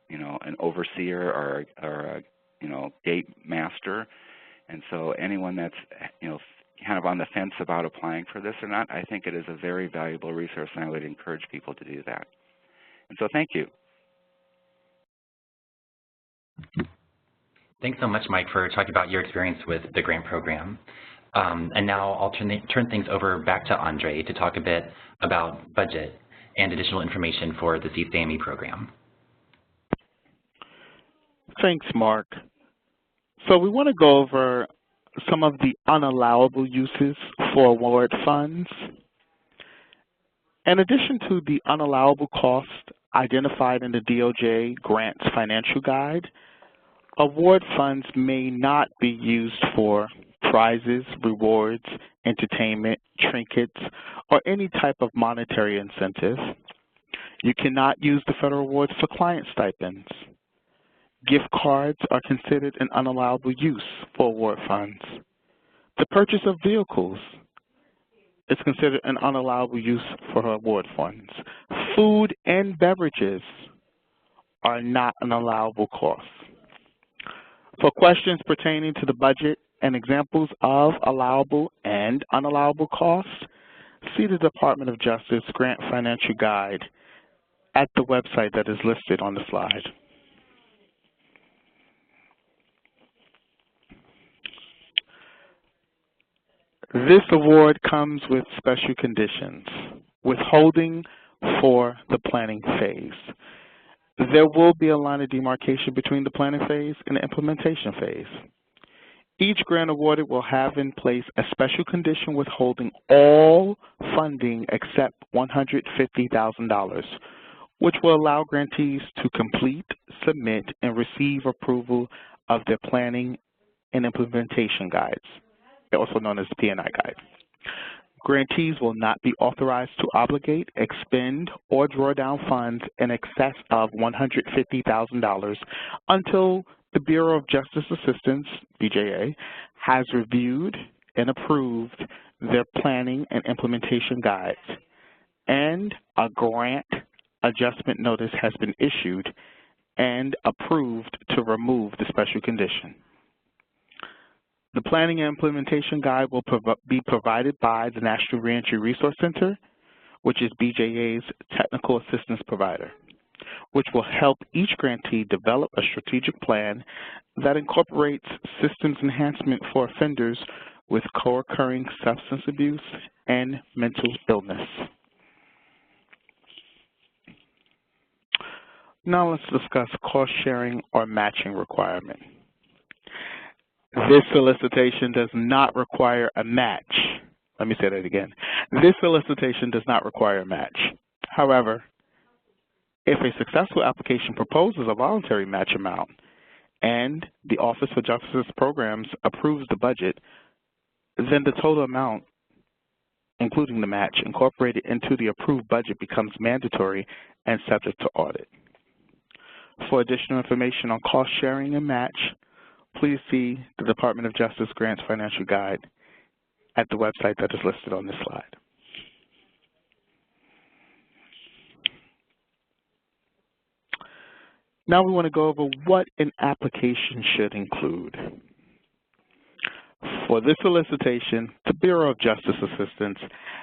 you know, an overseer or a you know, gate master. And so anyone that's, you know, kind of on the fence about applying for this or not, I think it is a very valuable resource, and I would encourage people to do that. And so thank you. Thanks so much, Mike, for talking about your experience with the grant program. And now I'll turn things over back to Andre to talk a bit about budget and additional information for the CSAMI program. Thanks, Mark. So we want to go over some of the unallowable uses for award funds. In addition to the unallowable cost identified in the DOJ Grants Financial Guide, award funds may not be used for prizes, rewards, entertainment, trinkets, or any type of monetary incentive. You cannot use the federal awards for client stipends. Gift cards are considered an unallowable use for award funds. The purchase of vehicles is considered an unallowable use for award funds. Food and beverages are not an allowable cost. For questions pertaining to the budget and examples of allowable and unallowable costs, see the Department of Justice Grant Financial Guide at the website that is listed on the slide. This award comes with special conditions, withholding for the planning phase. There will be a line of demarcation between the planning phase and the implementation phase. Each grant awarded will have in place a special condition withholding all funding except $150,000, which will allow grantees to complete, submit, and receive approval of their planning and implementation guides, also known as the P&I guide. Grantees will not be authorized to obligate, expend, or draw down funds in excess of $150,000 until the Bureau of Justice Assistance, BJA, has reviewed and approved their planning and implementation guides, and a grant adjustment notice has been issued and approved to remove the special condition. The Planning and Implementation Guide will be provided by the National Reentry Resource Center, which is BJA's technical assistance provider, which will help each grantee develop a strategic plan that incorporates systems enhancement for offenders with co-occurring substance abuse and mental illness. Now let's discuss cost sharing or matching requirement. This solicitation does not require a match. Let me say that again. This solicitation does not require a match. However, if a successful application proposes a voluntary match amount and the Office for Justice Programs approves the budget, then the total amount, including the match, incorporated into the approved budget becomes mandatory and subject to audit. For additional information on cost sharing and match, please see the Department of Justice Grants Financial Guide at the website that is listed on this slide. Now we want to go over what an application should include. For this solicitation, the Bureau of Justice Assistance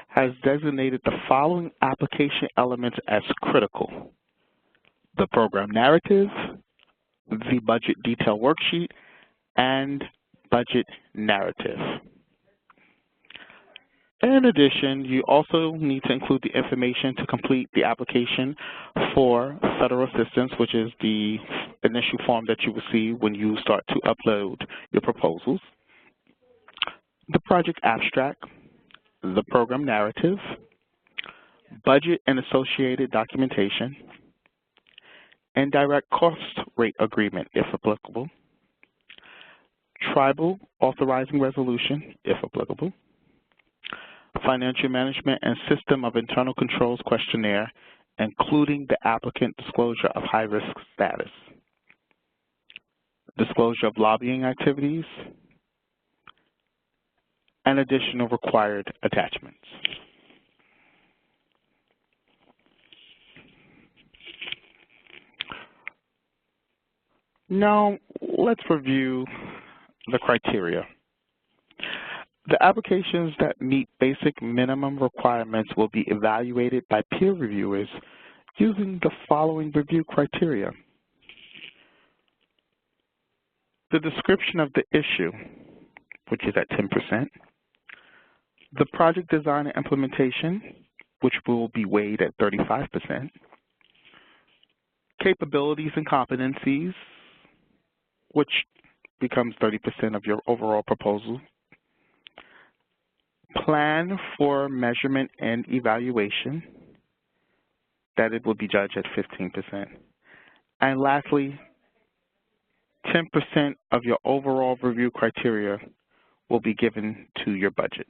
has designated the following application elements as critical: the program narrative, the budget detail worksheet, and budget narrative. In addition, you also need to include the information to complete the application for federal assistance, which is the initial form that you will see when you start to upload your proposals, the project abstract, the program narrative, budget and associated documentation, and direct cost rate agreement, if applicable, tribal authorizing resolution, if applicable, financial management and system of internal controls questionnaire, including the applicant disclosure of high-risk status, disclosure of lobbying activities, and additional required attachments. Now, let's review the criteria. The applications that meet basic minimum requirements will be evaluated by peer reviewers using the following review criteria: the description of the issue, which is at 10%, the project design and implementation, which will be weighed at 35%, capabilities and competencies, which becomes 30% of your overall proposal, plan for measurement and evaluation, that it will be judged at 15%. And lastly, 10% of your overall review criteria will be given to your budget.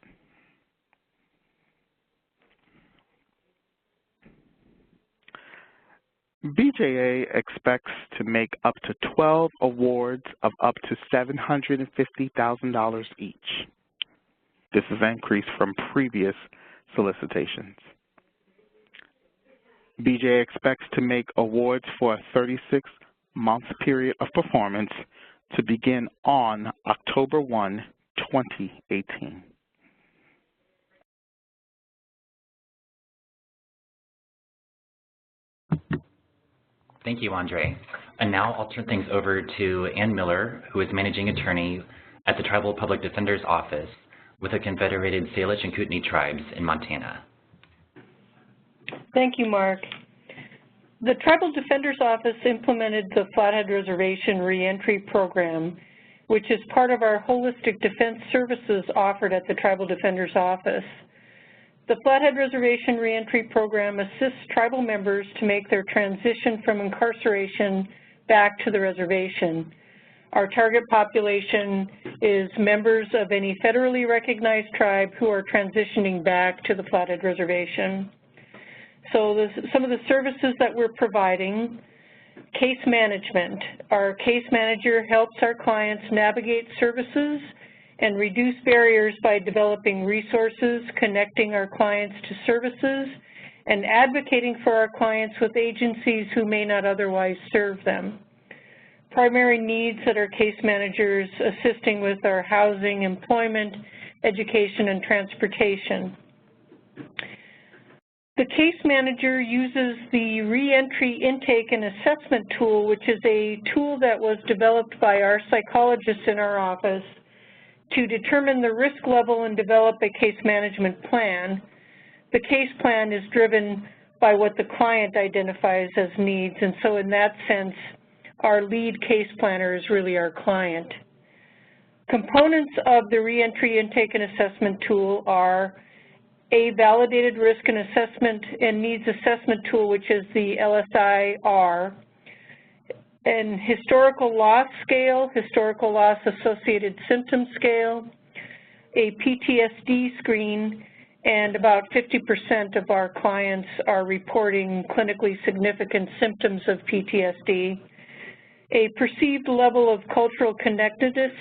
BJA expects to make up to 12 awards of up to $750,000 each. This is an increase from previous solicitations. BJA expects to make awards for a 36-month period of performance to begin on October 1, 2018. Thank you, Andre. And now I'll turn things over to Ann Miller, who is Managing Attorney at the Tribal Public Defender's Office with the Confederated Salish and Kootenai Tribes in Montana. Thank you, Mark. The Tribal Defender's Office implemented the Flathead Reservation Reentry Program, which is part of our holistic defense services offered at the Tribal Defender's Office. The Flathead Reservation Reentry Program assists tribal members to make their transition from incarceration back to the reservation. Our target population is members of any federally recognized tribe who are transitioning back to the Flathead Reservation. So some of the services that we're providing: case management. Our case manager helps our clients navigate services and reduce barriers by developing resources, connecting our clients to services, and advocating for our clients with agencies who may not otherwise serve them. Primary needs that our case managers assisting with are housing, employment, education, and transportation. The case manager uses the Reentry Intake and Assessment tool, which is a tool that was developed by our psychologists in our office to determine the risk level and develop a case management plan. The case plan is driven by what the client identifies as needs, and so in that sense, our lead case planner is really our client. Components of the Reentry Intake and Assessment tool are a validated risk and assessment and needs assessment tool, which is the LSI-R, an historical loss scale, historical loss associated symptom scale, a PTSD screen, and about 50% of our clients are reporting clinically significant symptoms of PTSD. A perceived level of cultural connectedness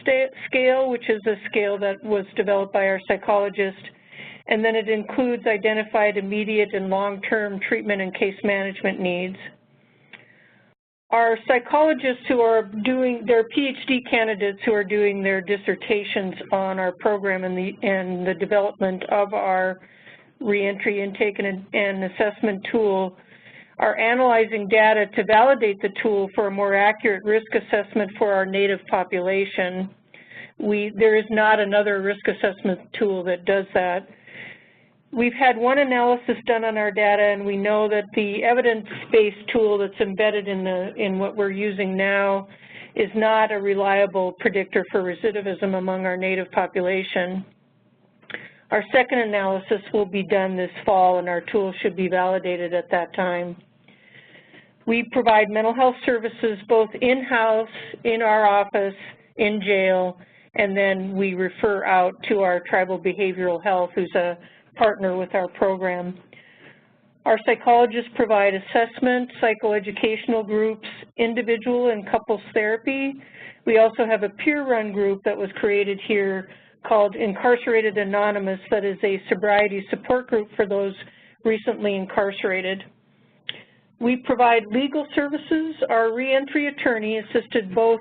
scale, which is a scale that was developed by our psychologist, and then it includes identified immediate and long-term treatment and case management needs. Our psychologists who are doing their PhD candidates who are doing their dissertations on our program and the development of our Reentry Intake and Assessment tool are analyzing data to validate the tool for a more accurate risk assessment for our native population. There is not another risk assessment tool that does that. We've had one analysis done on our data, and we know that the evidence-based tool that's embedded in what we're using now is not a reliable predictor for recidivism among our native population. Our second analysis will be done this fall, and our tool should be validated at that time. We provide mental health services both in-house, in our office, in jail, and then we refer out to our tribal behavioral health, who's a partner with our program. Our psychologists provide assessment, psychoeducational groups, individual and couples therapy. We also have a peer-run group that was created here called Incarcerated Anonymous that is a sobriety support group for those recently incarcerated. We provide legal services. Our reentry attorney assisted both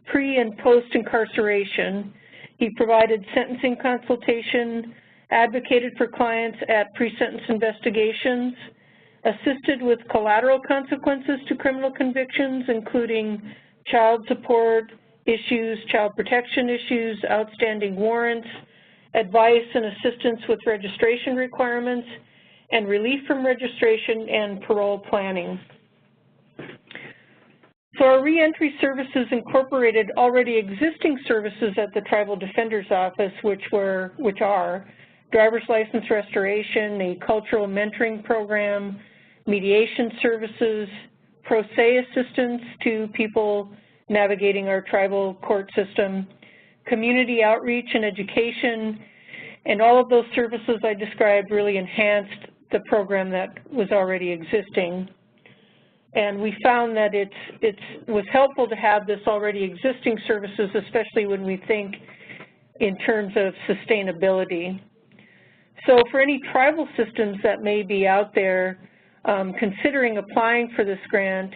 pre- and post-incarceration. He provided sentencing consultation, advocated for clients at pre-sentence investigations, assisted with collateral consequences to criminal convictions, including child support issues, child protection issues, outstanding warrants, advice and assistance with registration requirements, and relief from registration and parole planning. So our reentry services incorporated already existing services at the Tribal Defender's Office, which are driver's license restoration, a cultural mentoring program, mediation services, pro se assistance to people navigating our tribal court system, community outreach and education, and all of those services I described really enhanced the program that was already existing. And we found that it was helpful to have this already existing services, especially when we think in terms of sustainability. So for any tribal systems that may be out there considering applying for this grant,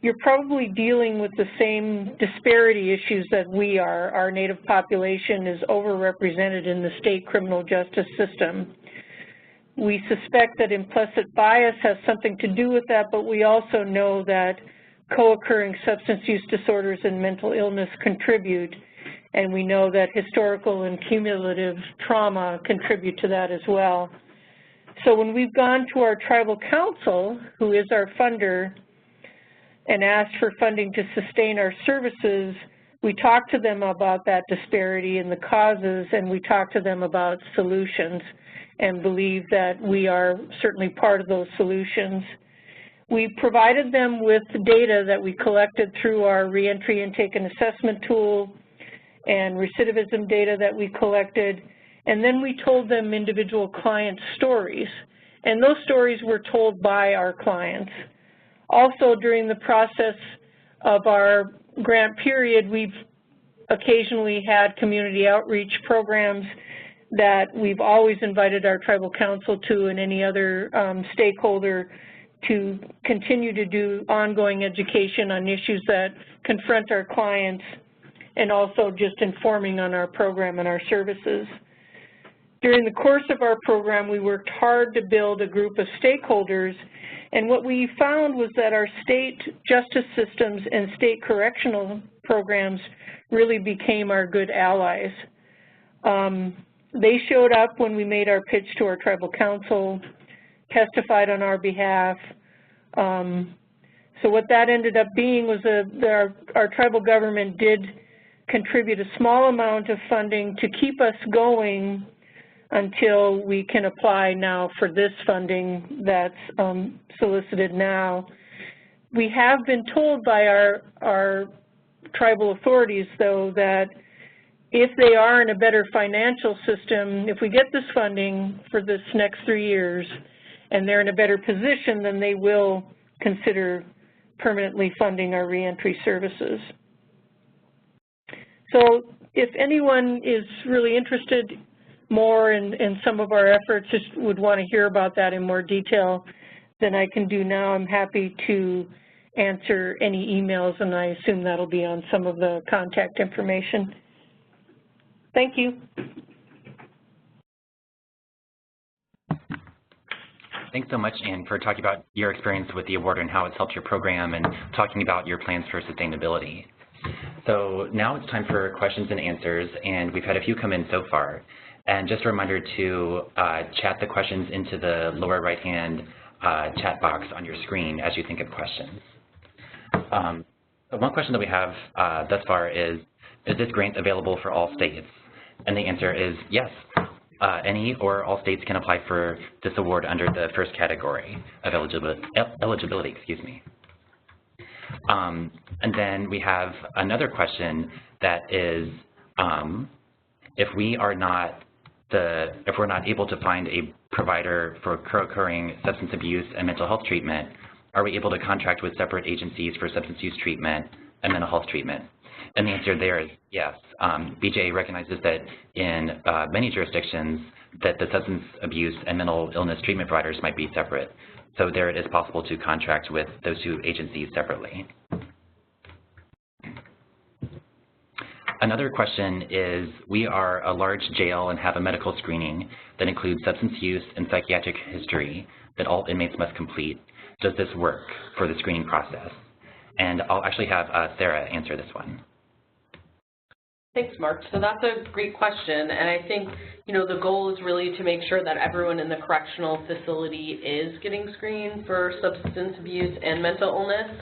you're probably dealing with the same disparity issues that we are. Our Native population is overrepresented in the state criminal justice system. We suspect that implicit bias has something to do with that, but we also know that co-occurring substance use disorders and mental illness contribute, and we know that historical and cumulative trauma contribute to that as well. So when we've gone to our tribal council, who is our funder, and asked for funding to sustain our services, we talked to them about that disparity and the causes, and we talked to them about solutions, and believe that we are certainly part of those solutions. We provided them with data that we collected through our reentry intake and assessment tool and recidivism data that we collected, and then we told them individual client stories, and those stories were told by our clients. Also, during the process of our grant period, we've occasionally had community outreach programs that we've always invited our tribal council to and any other stakeholder to continue to do ongoing education on issues that confront our clients, and also just informing on our program and our services. During the course of our program, we worked hard to build a group of stakeholders, and what we found was that our state justice systems and state correctional programs really became our good allies. They showed up when we made our pitch to our tribal council, testified on our behalf. So what that ended up being was our tribal government did contribute a small amount of funding to keep us going until we can apply now for this funding that's solicited now. We have been told by our tribal authorities, though, that if they are in a better financial system, if we get this funding for this next 3 years and they're in a better position, then they will consider permanently funding our reentry services. So if anyone is really interested more in some of our efforts, just would want to hear about that in more detail than I can do now, I'm happy to answer any emails, and I assume that'll be on some of the contact information. Thank you. Thanks so much, Anne, for talking about your experience with the award and how it's helped your program and talking about your plans for sustainability. So now it's time for questions and answers, and we've had a few come in so far. And just a reminder to chat the questions into the lower right-hand chat box on your screen as you think of questions. One question that we have thus far is this grant available for all states? And the answer is yes. Any or all states can apply for this award under the first category of eligibility, excuse me. And then we have another question that is, if we're not able to find a provider for co-occurring substance abuse and mental health treatment, are we able to contract with separate agencies for substance use treatment and mental health treatment? And the answer there is yes. BJA recognizes that in many jurisdictions that the substance abuse and mental illness treatment providers might be separate. So there it is possible to contract with those two agencies separately. Another question is, we are a large jail and have a medical screening that includes substance use and psychiatric history that all inmates must complete. Does this work for the screening process? And I'll actually have Sarah answer this one. Thanks, Mark. So that's a great question, and I think, the goal is really to make sure that everyone in the correctional facility is getting screened for substance abuse and mental illness,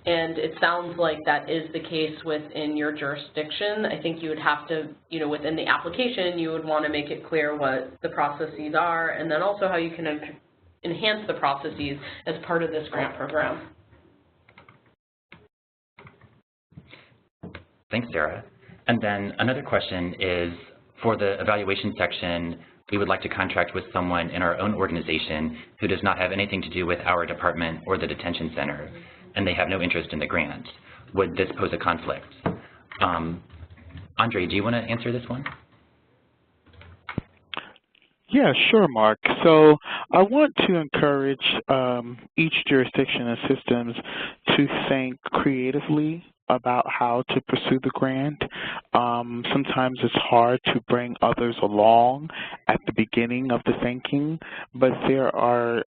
and it sounds like that is the case within your jurisdiction. I think you would have to, within the application, you would want to make it clear what the processes are, and then also how you can enhance the processes as part of this grant program. Thanks, Sarah. And then another question is, for the evaluation section, we would like to contract with someone in our own organization who does not have anything to do with our department or the detention center, and they have no interest in the grant. Would this pose a conflict? Andre, do you want to answer this one? Yeah, sure, Mark. So I want to encourage each jurisdiction and systems to think creatively about how to pursue the grant. Sometimes it's hard to bring others along at the beginning of the thinking, but there are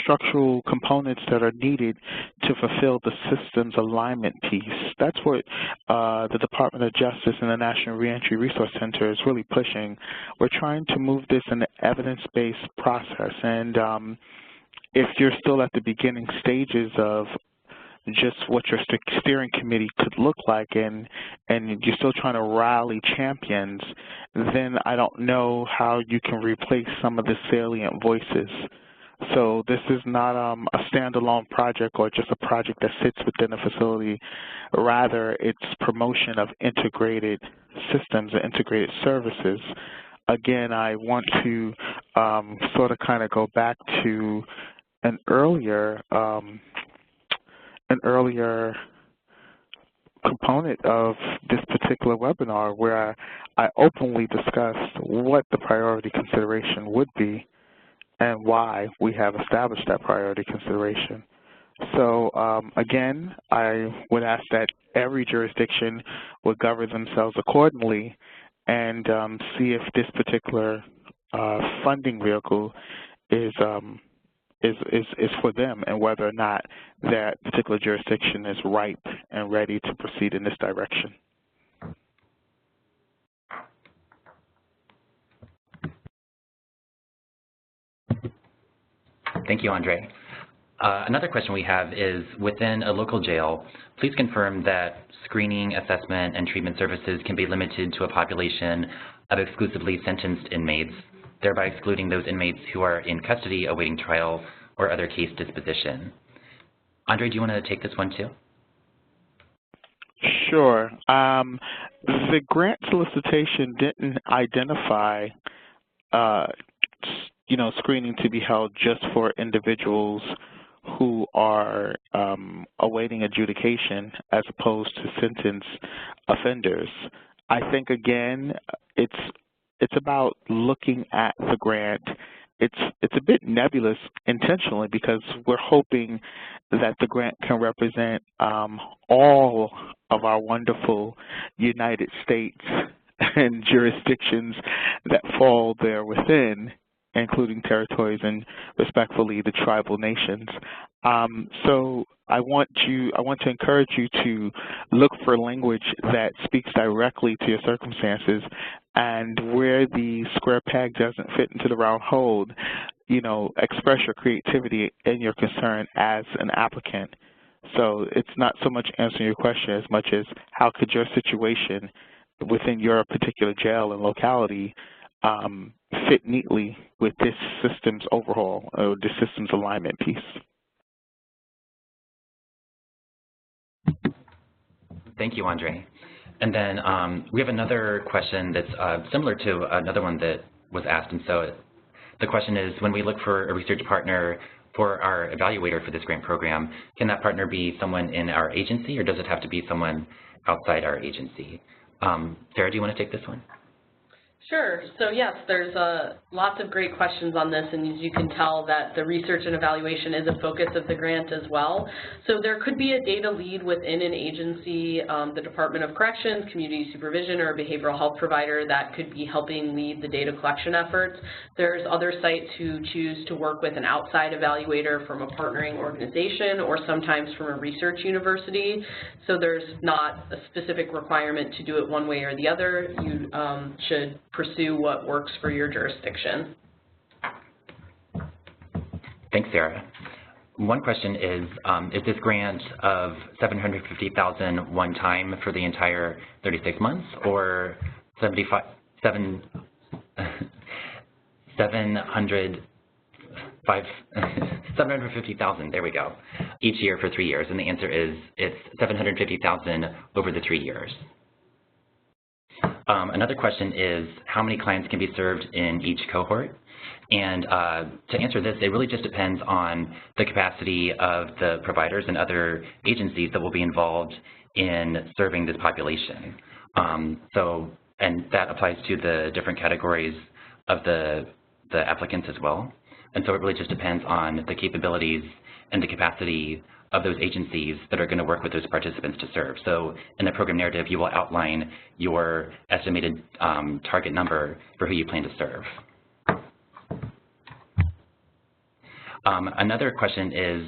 structural components that are needed to fulfill the systems alignment piece. That's what the Department of Justice and the National Reentry Resource Center is really pushing. We're trying to move this in an evidence-based process, and if you're still at the beginning stages of just what your steering committee could look like, and you're still trying to rally champions, then I don't know how you can replace some of the salient voices. So this is not a standalone project or just a project that sits within a facility. Rather, it's promotion of integrated systems and integrated services. Again, I want to sort of kind of go back to an earlier component of this particular webinar where I openly discussed what the priority consideration would be and why we have established that priority consideration. So again, I would ask that every jurisdiction would govern themselves accordingly and see if this particular funding vehicle is for them, and whether or not that particular jurisdiction is ripe and ready to proceed in this direction. Thank you, Andre. Another question we have is, within a local jail, please confirm that screening, assessment, and treatment services can be limited to a population of exclusively sentenced inmates, thereby excluding those inmates who are in custody awaiting trial or other case disposition. Andre, do you want to take this one too? Sure. The grant solicitation didn't identify, screening to be held just for individuals who are awaiting adjudication as opposed to sentenced offenders. I think, again, it's about looking at the grant. It's a bit nebulous intentionally because we're hoping that the grant can represent all of our wonderful United States and jurisdictions that fall there within, including territories and, respectfully, the tribal nations. So I want to encourage you to look for language that speaks directly to your circumstances, and where the square peg doesn't fit into the round hole, express your creativity and your concern as an applicant. So it's not so much answering your question as much as how could your situation within your particular jail and locality fit neatly with this systems overhaul or this systems alignment piece. Thank you, Andre. And then we have another question that's similar to another one that was asked. And so the question is, when we look for a research partner for our evaluator for this grant program, can that partner be someone in our agency, or does it have to be someone outside our agency? Sarah, do you want to take this one? Sure. So yes, there's lots of great questions on this, and as you can tell that the research and evaluation is a focus of the grant as well. So there could be a data lead within an agency, the Department of Corrections, Community Supervision, or a behavioral health provider that could be helping lead the data collection efforts. There's other sites who choose to work with an outside evaluator from a partnering organization or sometimes from a research university. So there's not a specific requirement to do it one way or the other. You should pursue what works for your jurisdiction. Thanks, Sarah. One question is this grant of $750,000 one time for the entire 36 months, or $750,000, there we go, each year for 3 years? And the answer is it's $750,000 over the 3 years. Another question is, how many clients can be served in each cohort? And to answer this, it really just depends on the capacity of the providers and other agencies that will be involved in serving this population. And that applies to the different categories of the the applicants as well. And so it really just depends on the capabilities and the capacity of those agencies that are going to work with those participants to serve. So in the program narrative, you will outline your estimated target number for who you plan to serve. Another question is,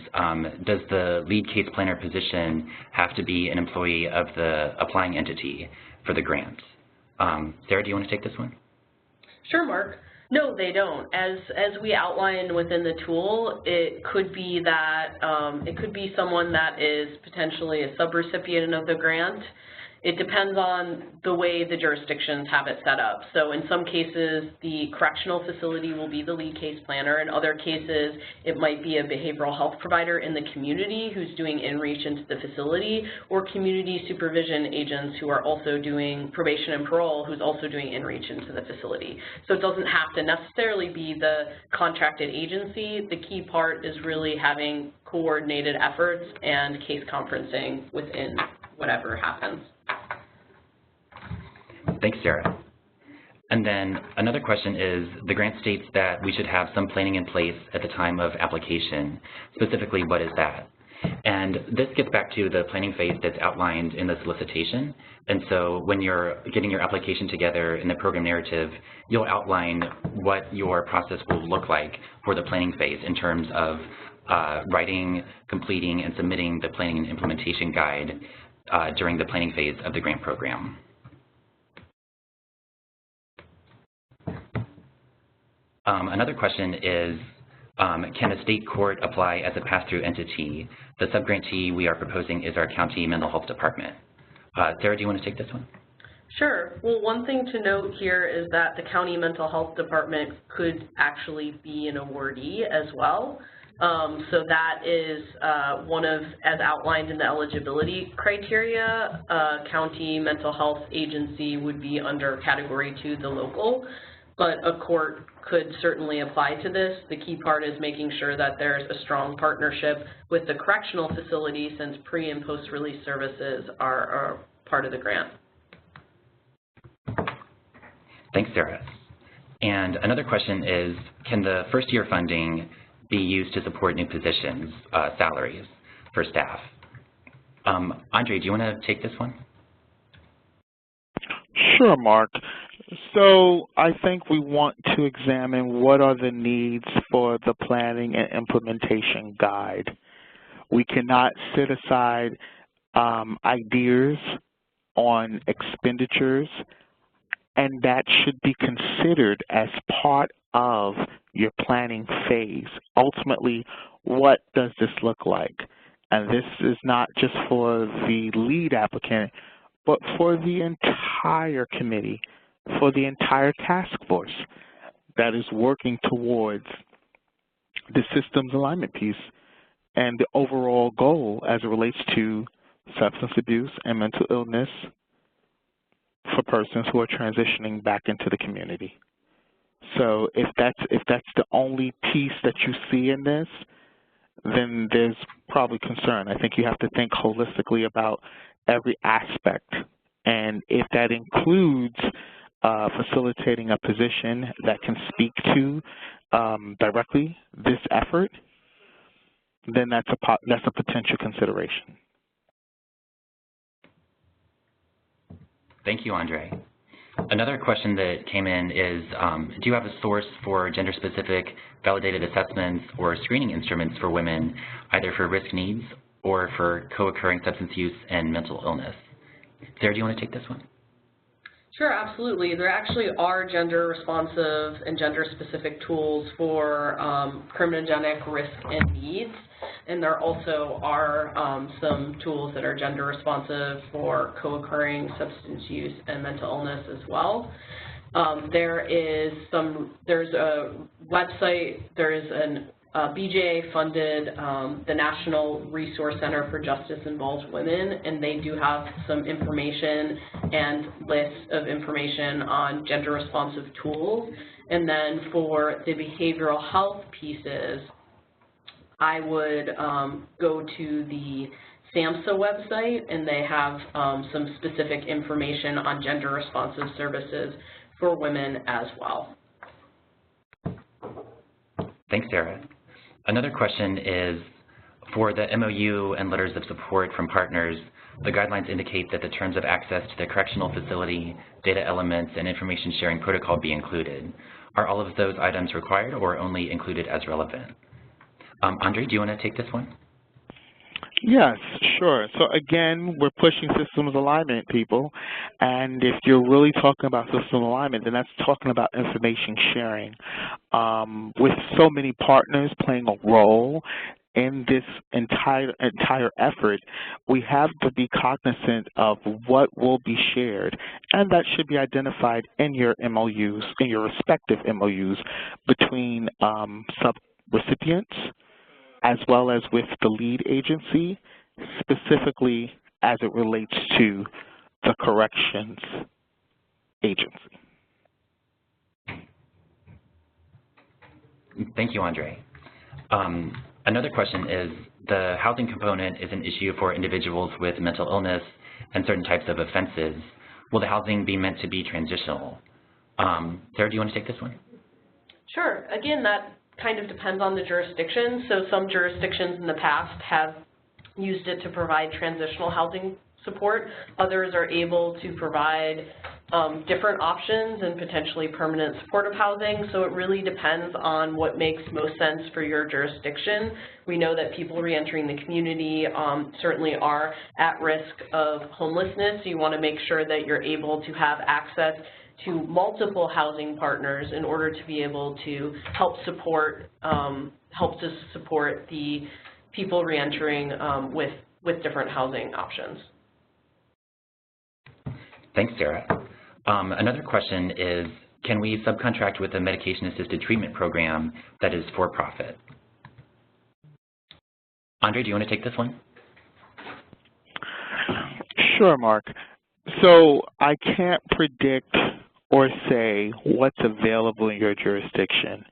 does the lead case planner position have to be an employee of the applying entity for the grant? Sarah, do you want to take this one? Sure, Mark. No, they don't. As we outlined within the tool, it could be that it could be someone that is potentially a subrecipient of the grant. It depends on the way the jurisdictions have it set up. So in some cases, the correctional facility will be the lead case planner. In other cases, it might be a behavioral health provider in the community who's doing in-reach into the facility, or community supervision agents who are also doing probation and parole who's also doing in-reach into the facility. So it doesn't have to necessarily be the contracted agency. The key part is really having coordinated efforts and case conferencing within whatever happens. Thanks, Sarah. And then another question is, the grant states that we should have some planning in place at the time of application. Specifically, what is that? And this gets back to the planning phase that's outlined in the solicitation. And so when you're getting your application together in the program narrative, you'll outline what your process will look like for the planning phase in terms of writing, completing, and submitting the planning and implementation guide during the planning phase of the grant program. Another question is, can a state court apply as a pass-through entity? The subgrantee we are proposing is our county mental health department. Sarah, do you want to take this one? Sure. Well, one thing to note here is that the county mental health department could actually be an awardee as well. So that is one of, as outlined in the eligibility criteria, county mental health agency would be under Category 2, the local, but a court could certainly apply to this. The key part is making sure that there's a strong partnership with the correctional facility, since pre- and post-release services are part of the grant. Thanks, Sarah. And another question is, can the first-year funding be used to support new positions, salaries for staff? Andre, do you want to take this one? Sure, Mark. So I think we want to examine what are the needs for the planning and implementation guide. We cannot set aside ideas on expenditures, and that should be considered as part of your planning phase. Ultimately, what does this look like? And this is not just for the lead applicant, but for the entire committee, for the entire task force that is working towards the systems alignment piece and the overall goal as it relates to substance abuse and mental illness for persons who are transitioning back into the community. So if that's the only piece that you see in this, then there's probably concern. I think you have to think holistically about every aspect. And if that includes facilitating a position that can speak to directly this effort, then that's a potential consideration. Thank you, Andre. Another question that came in is, do you have a source for gender-specific validated assessments or screening instruments for women, either for risk needs or for co-occurring substance use and mental illness? Sarah, do you want to take this one? Sure, absolutely. There actually are gender-responsive and gender-specific tools for criminogenic risk and needs, and there also are some tools that are gender-responsive for co-occurring substance use and mental illness as well. There's a website, there is an BJA-funded, the National Resource Center for Justice-Involved Women, and they do have some information and lists of information on gender-responsive tools. And then for the behavioral health pieces, I would go to the SAMHSA website, and they have some specific information on gender-responsive services for women as well. Thanks, Sarah. Another question is, for the MOU and letters of support from partners, the guidelines indicate that the terms of access to the correctional facility, data elements, and information sharing protocol be included. Are all of those items required or only included as relevant? Andre, do you want to take this one? Yes, sure. So again, we're pushing systems alignment, people. And if you're really talking about system alignment, then that's talking about information sharing. With so many partners playing a role in this entire effort, we have to be cognizant of what will be shared, and that should be identified in your MOUs, in your respective MOUs, between sub-recipients, as well as with the lead agency, specifically as it relates to the corrections agency. Thank you, Andre. Another question is, the housing component is an issue for individuals with mental illness and certain types of offenses. Will the housing be meant to be transitional? Sarah, do you want to take this one? Sure. Again, that kind of depends on the jurisdiction. So some jurisdictions in the past have used it to provide transitional housing support. Others are able to provide different options and potentially permanent supportive housing. So it really depends on what makes most sense for your jurisdiction. We know that people reentering the community certainly are at risk of homelessness. So you want to make sure that you're able to have access to multiple housing partners in order to be able to help support the people reentering with different housing options. Thanks, Sarah. Another question is, can we subcontract with a medication-assisted treatment program that is for-profit? Andre, do you want to take this one? Sure, Mark. So I can't predict or say what's available in your jurisdiction.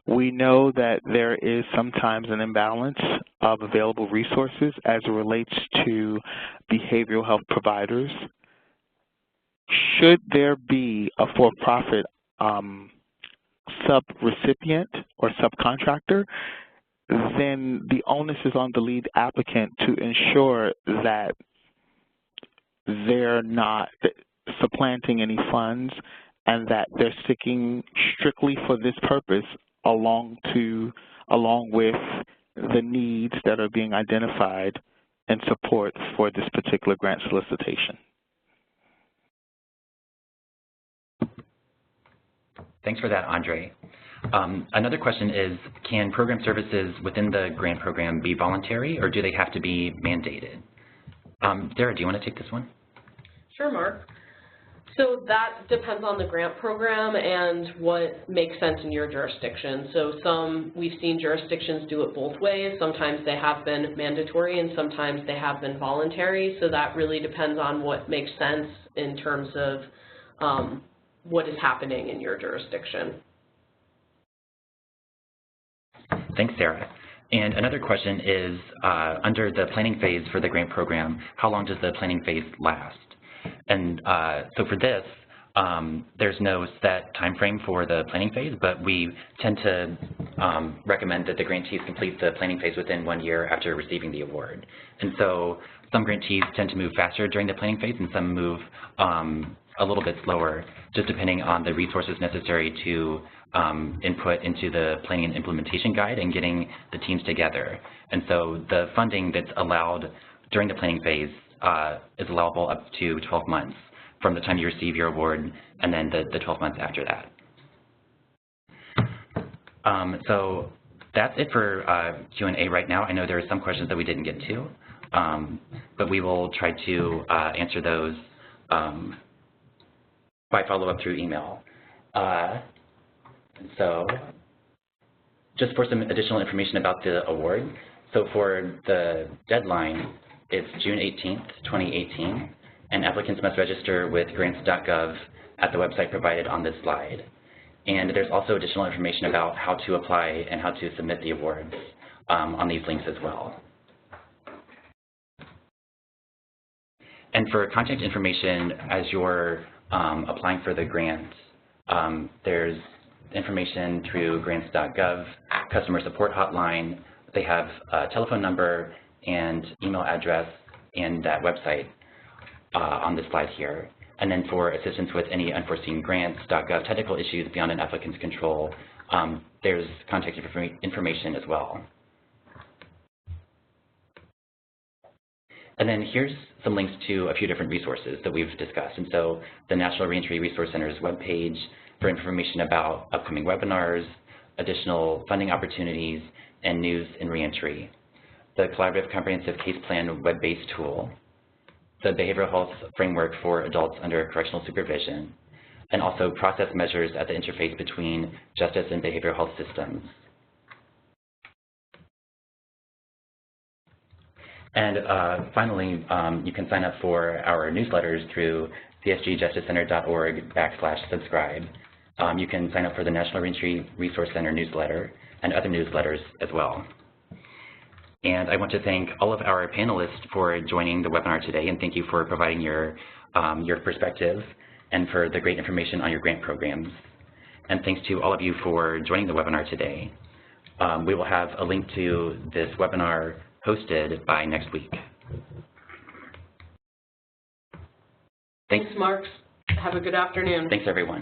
We know that there is sometimes an imbalance of available resources as it relates to behavioral health providers. Should there be a for-profit sub-recipient or subcontractor, then the onus is on the lead applicant to ensure that they're not supplanting any funds and that they're sticking strictly for this purpose along with the needs that are being identified and support for this particular grant solicitation. Thanks for that, Andre. Another question is, can program services within the grant program be voluntary or do they have to be mandated? Sarah, do you want to take this one? Sure, Mark. So that depends on the grant program and what makes sense in your jurisdiction. So we've seen jurisdictions do it both ways. Sometimes they have been mandatory and sometimes they have been voluntary. So that really depends on what makes sense in terms of what is happening in your jurisdiction. Thanks, Sarah. And another question is, under the planning phase for the grant program, how long does the planning phase last? And so for this, there's no set time frame for the planning phase, but we tend to recommend that the grantees complete the planning phase within 1 year after receiving the award. And so some grantees tend to move faster during the planning phase and some move a little bit slower, just depending on the resources necessary to input into the planning and implementation guide and getting the teams together. And so the funding that's allowed during the planning phase is allowable up to 12 months from the time you receive your award and then the 12 months after that. So that's it for Q&A right now. I know there are some questions that we didn't get to, but we will try to answer those by follow-up through email. So just for some additional information about the award, so for the deadline, it's June 18th, 2018, and applicants must register with grants.gov at the website provided on this slide. And there's also additional information about how to apply and how to submit the awards on these links as well. And for contact information, as you're applying for the grant, there's information through grants.gov customer support hotline. They have a telephone number and email address and that website on this slide here. And then for assistance with any unforeseen grants.gov technical issues beyond an applicant's control, there's contact information as well. And then here's some links to a few different resources that we've discussed. And so the National Reentry Resource Center's webpage for information about upcoming webinars, additional funding opportunities, and news in reentry. The Collaborative Comprehensive Case Plan web-based tool, the Behavioral Health Framework for Adults Under Correctional Supervision, and also process measures at the interface between justice and behavioral health systems. And finally, you can sign up for our newsletters through csgjusticecenter.org/subscribe. You can sign up for the National Reentry Resource Center newsletter and other newsletters as well. And I want to thank all of our panelists for joining the webinar today, and thank you for providing your perspective and for the great information on your grant programs. And thanks to all of you for joining the webinar today. We will have a link to this webinar hosted by next week. Thanks, Mark. Have a good afternoon. Thanks, everyone.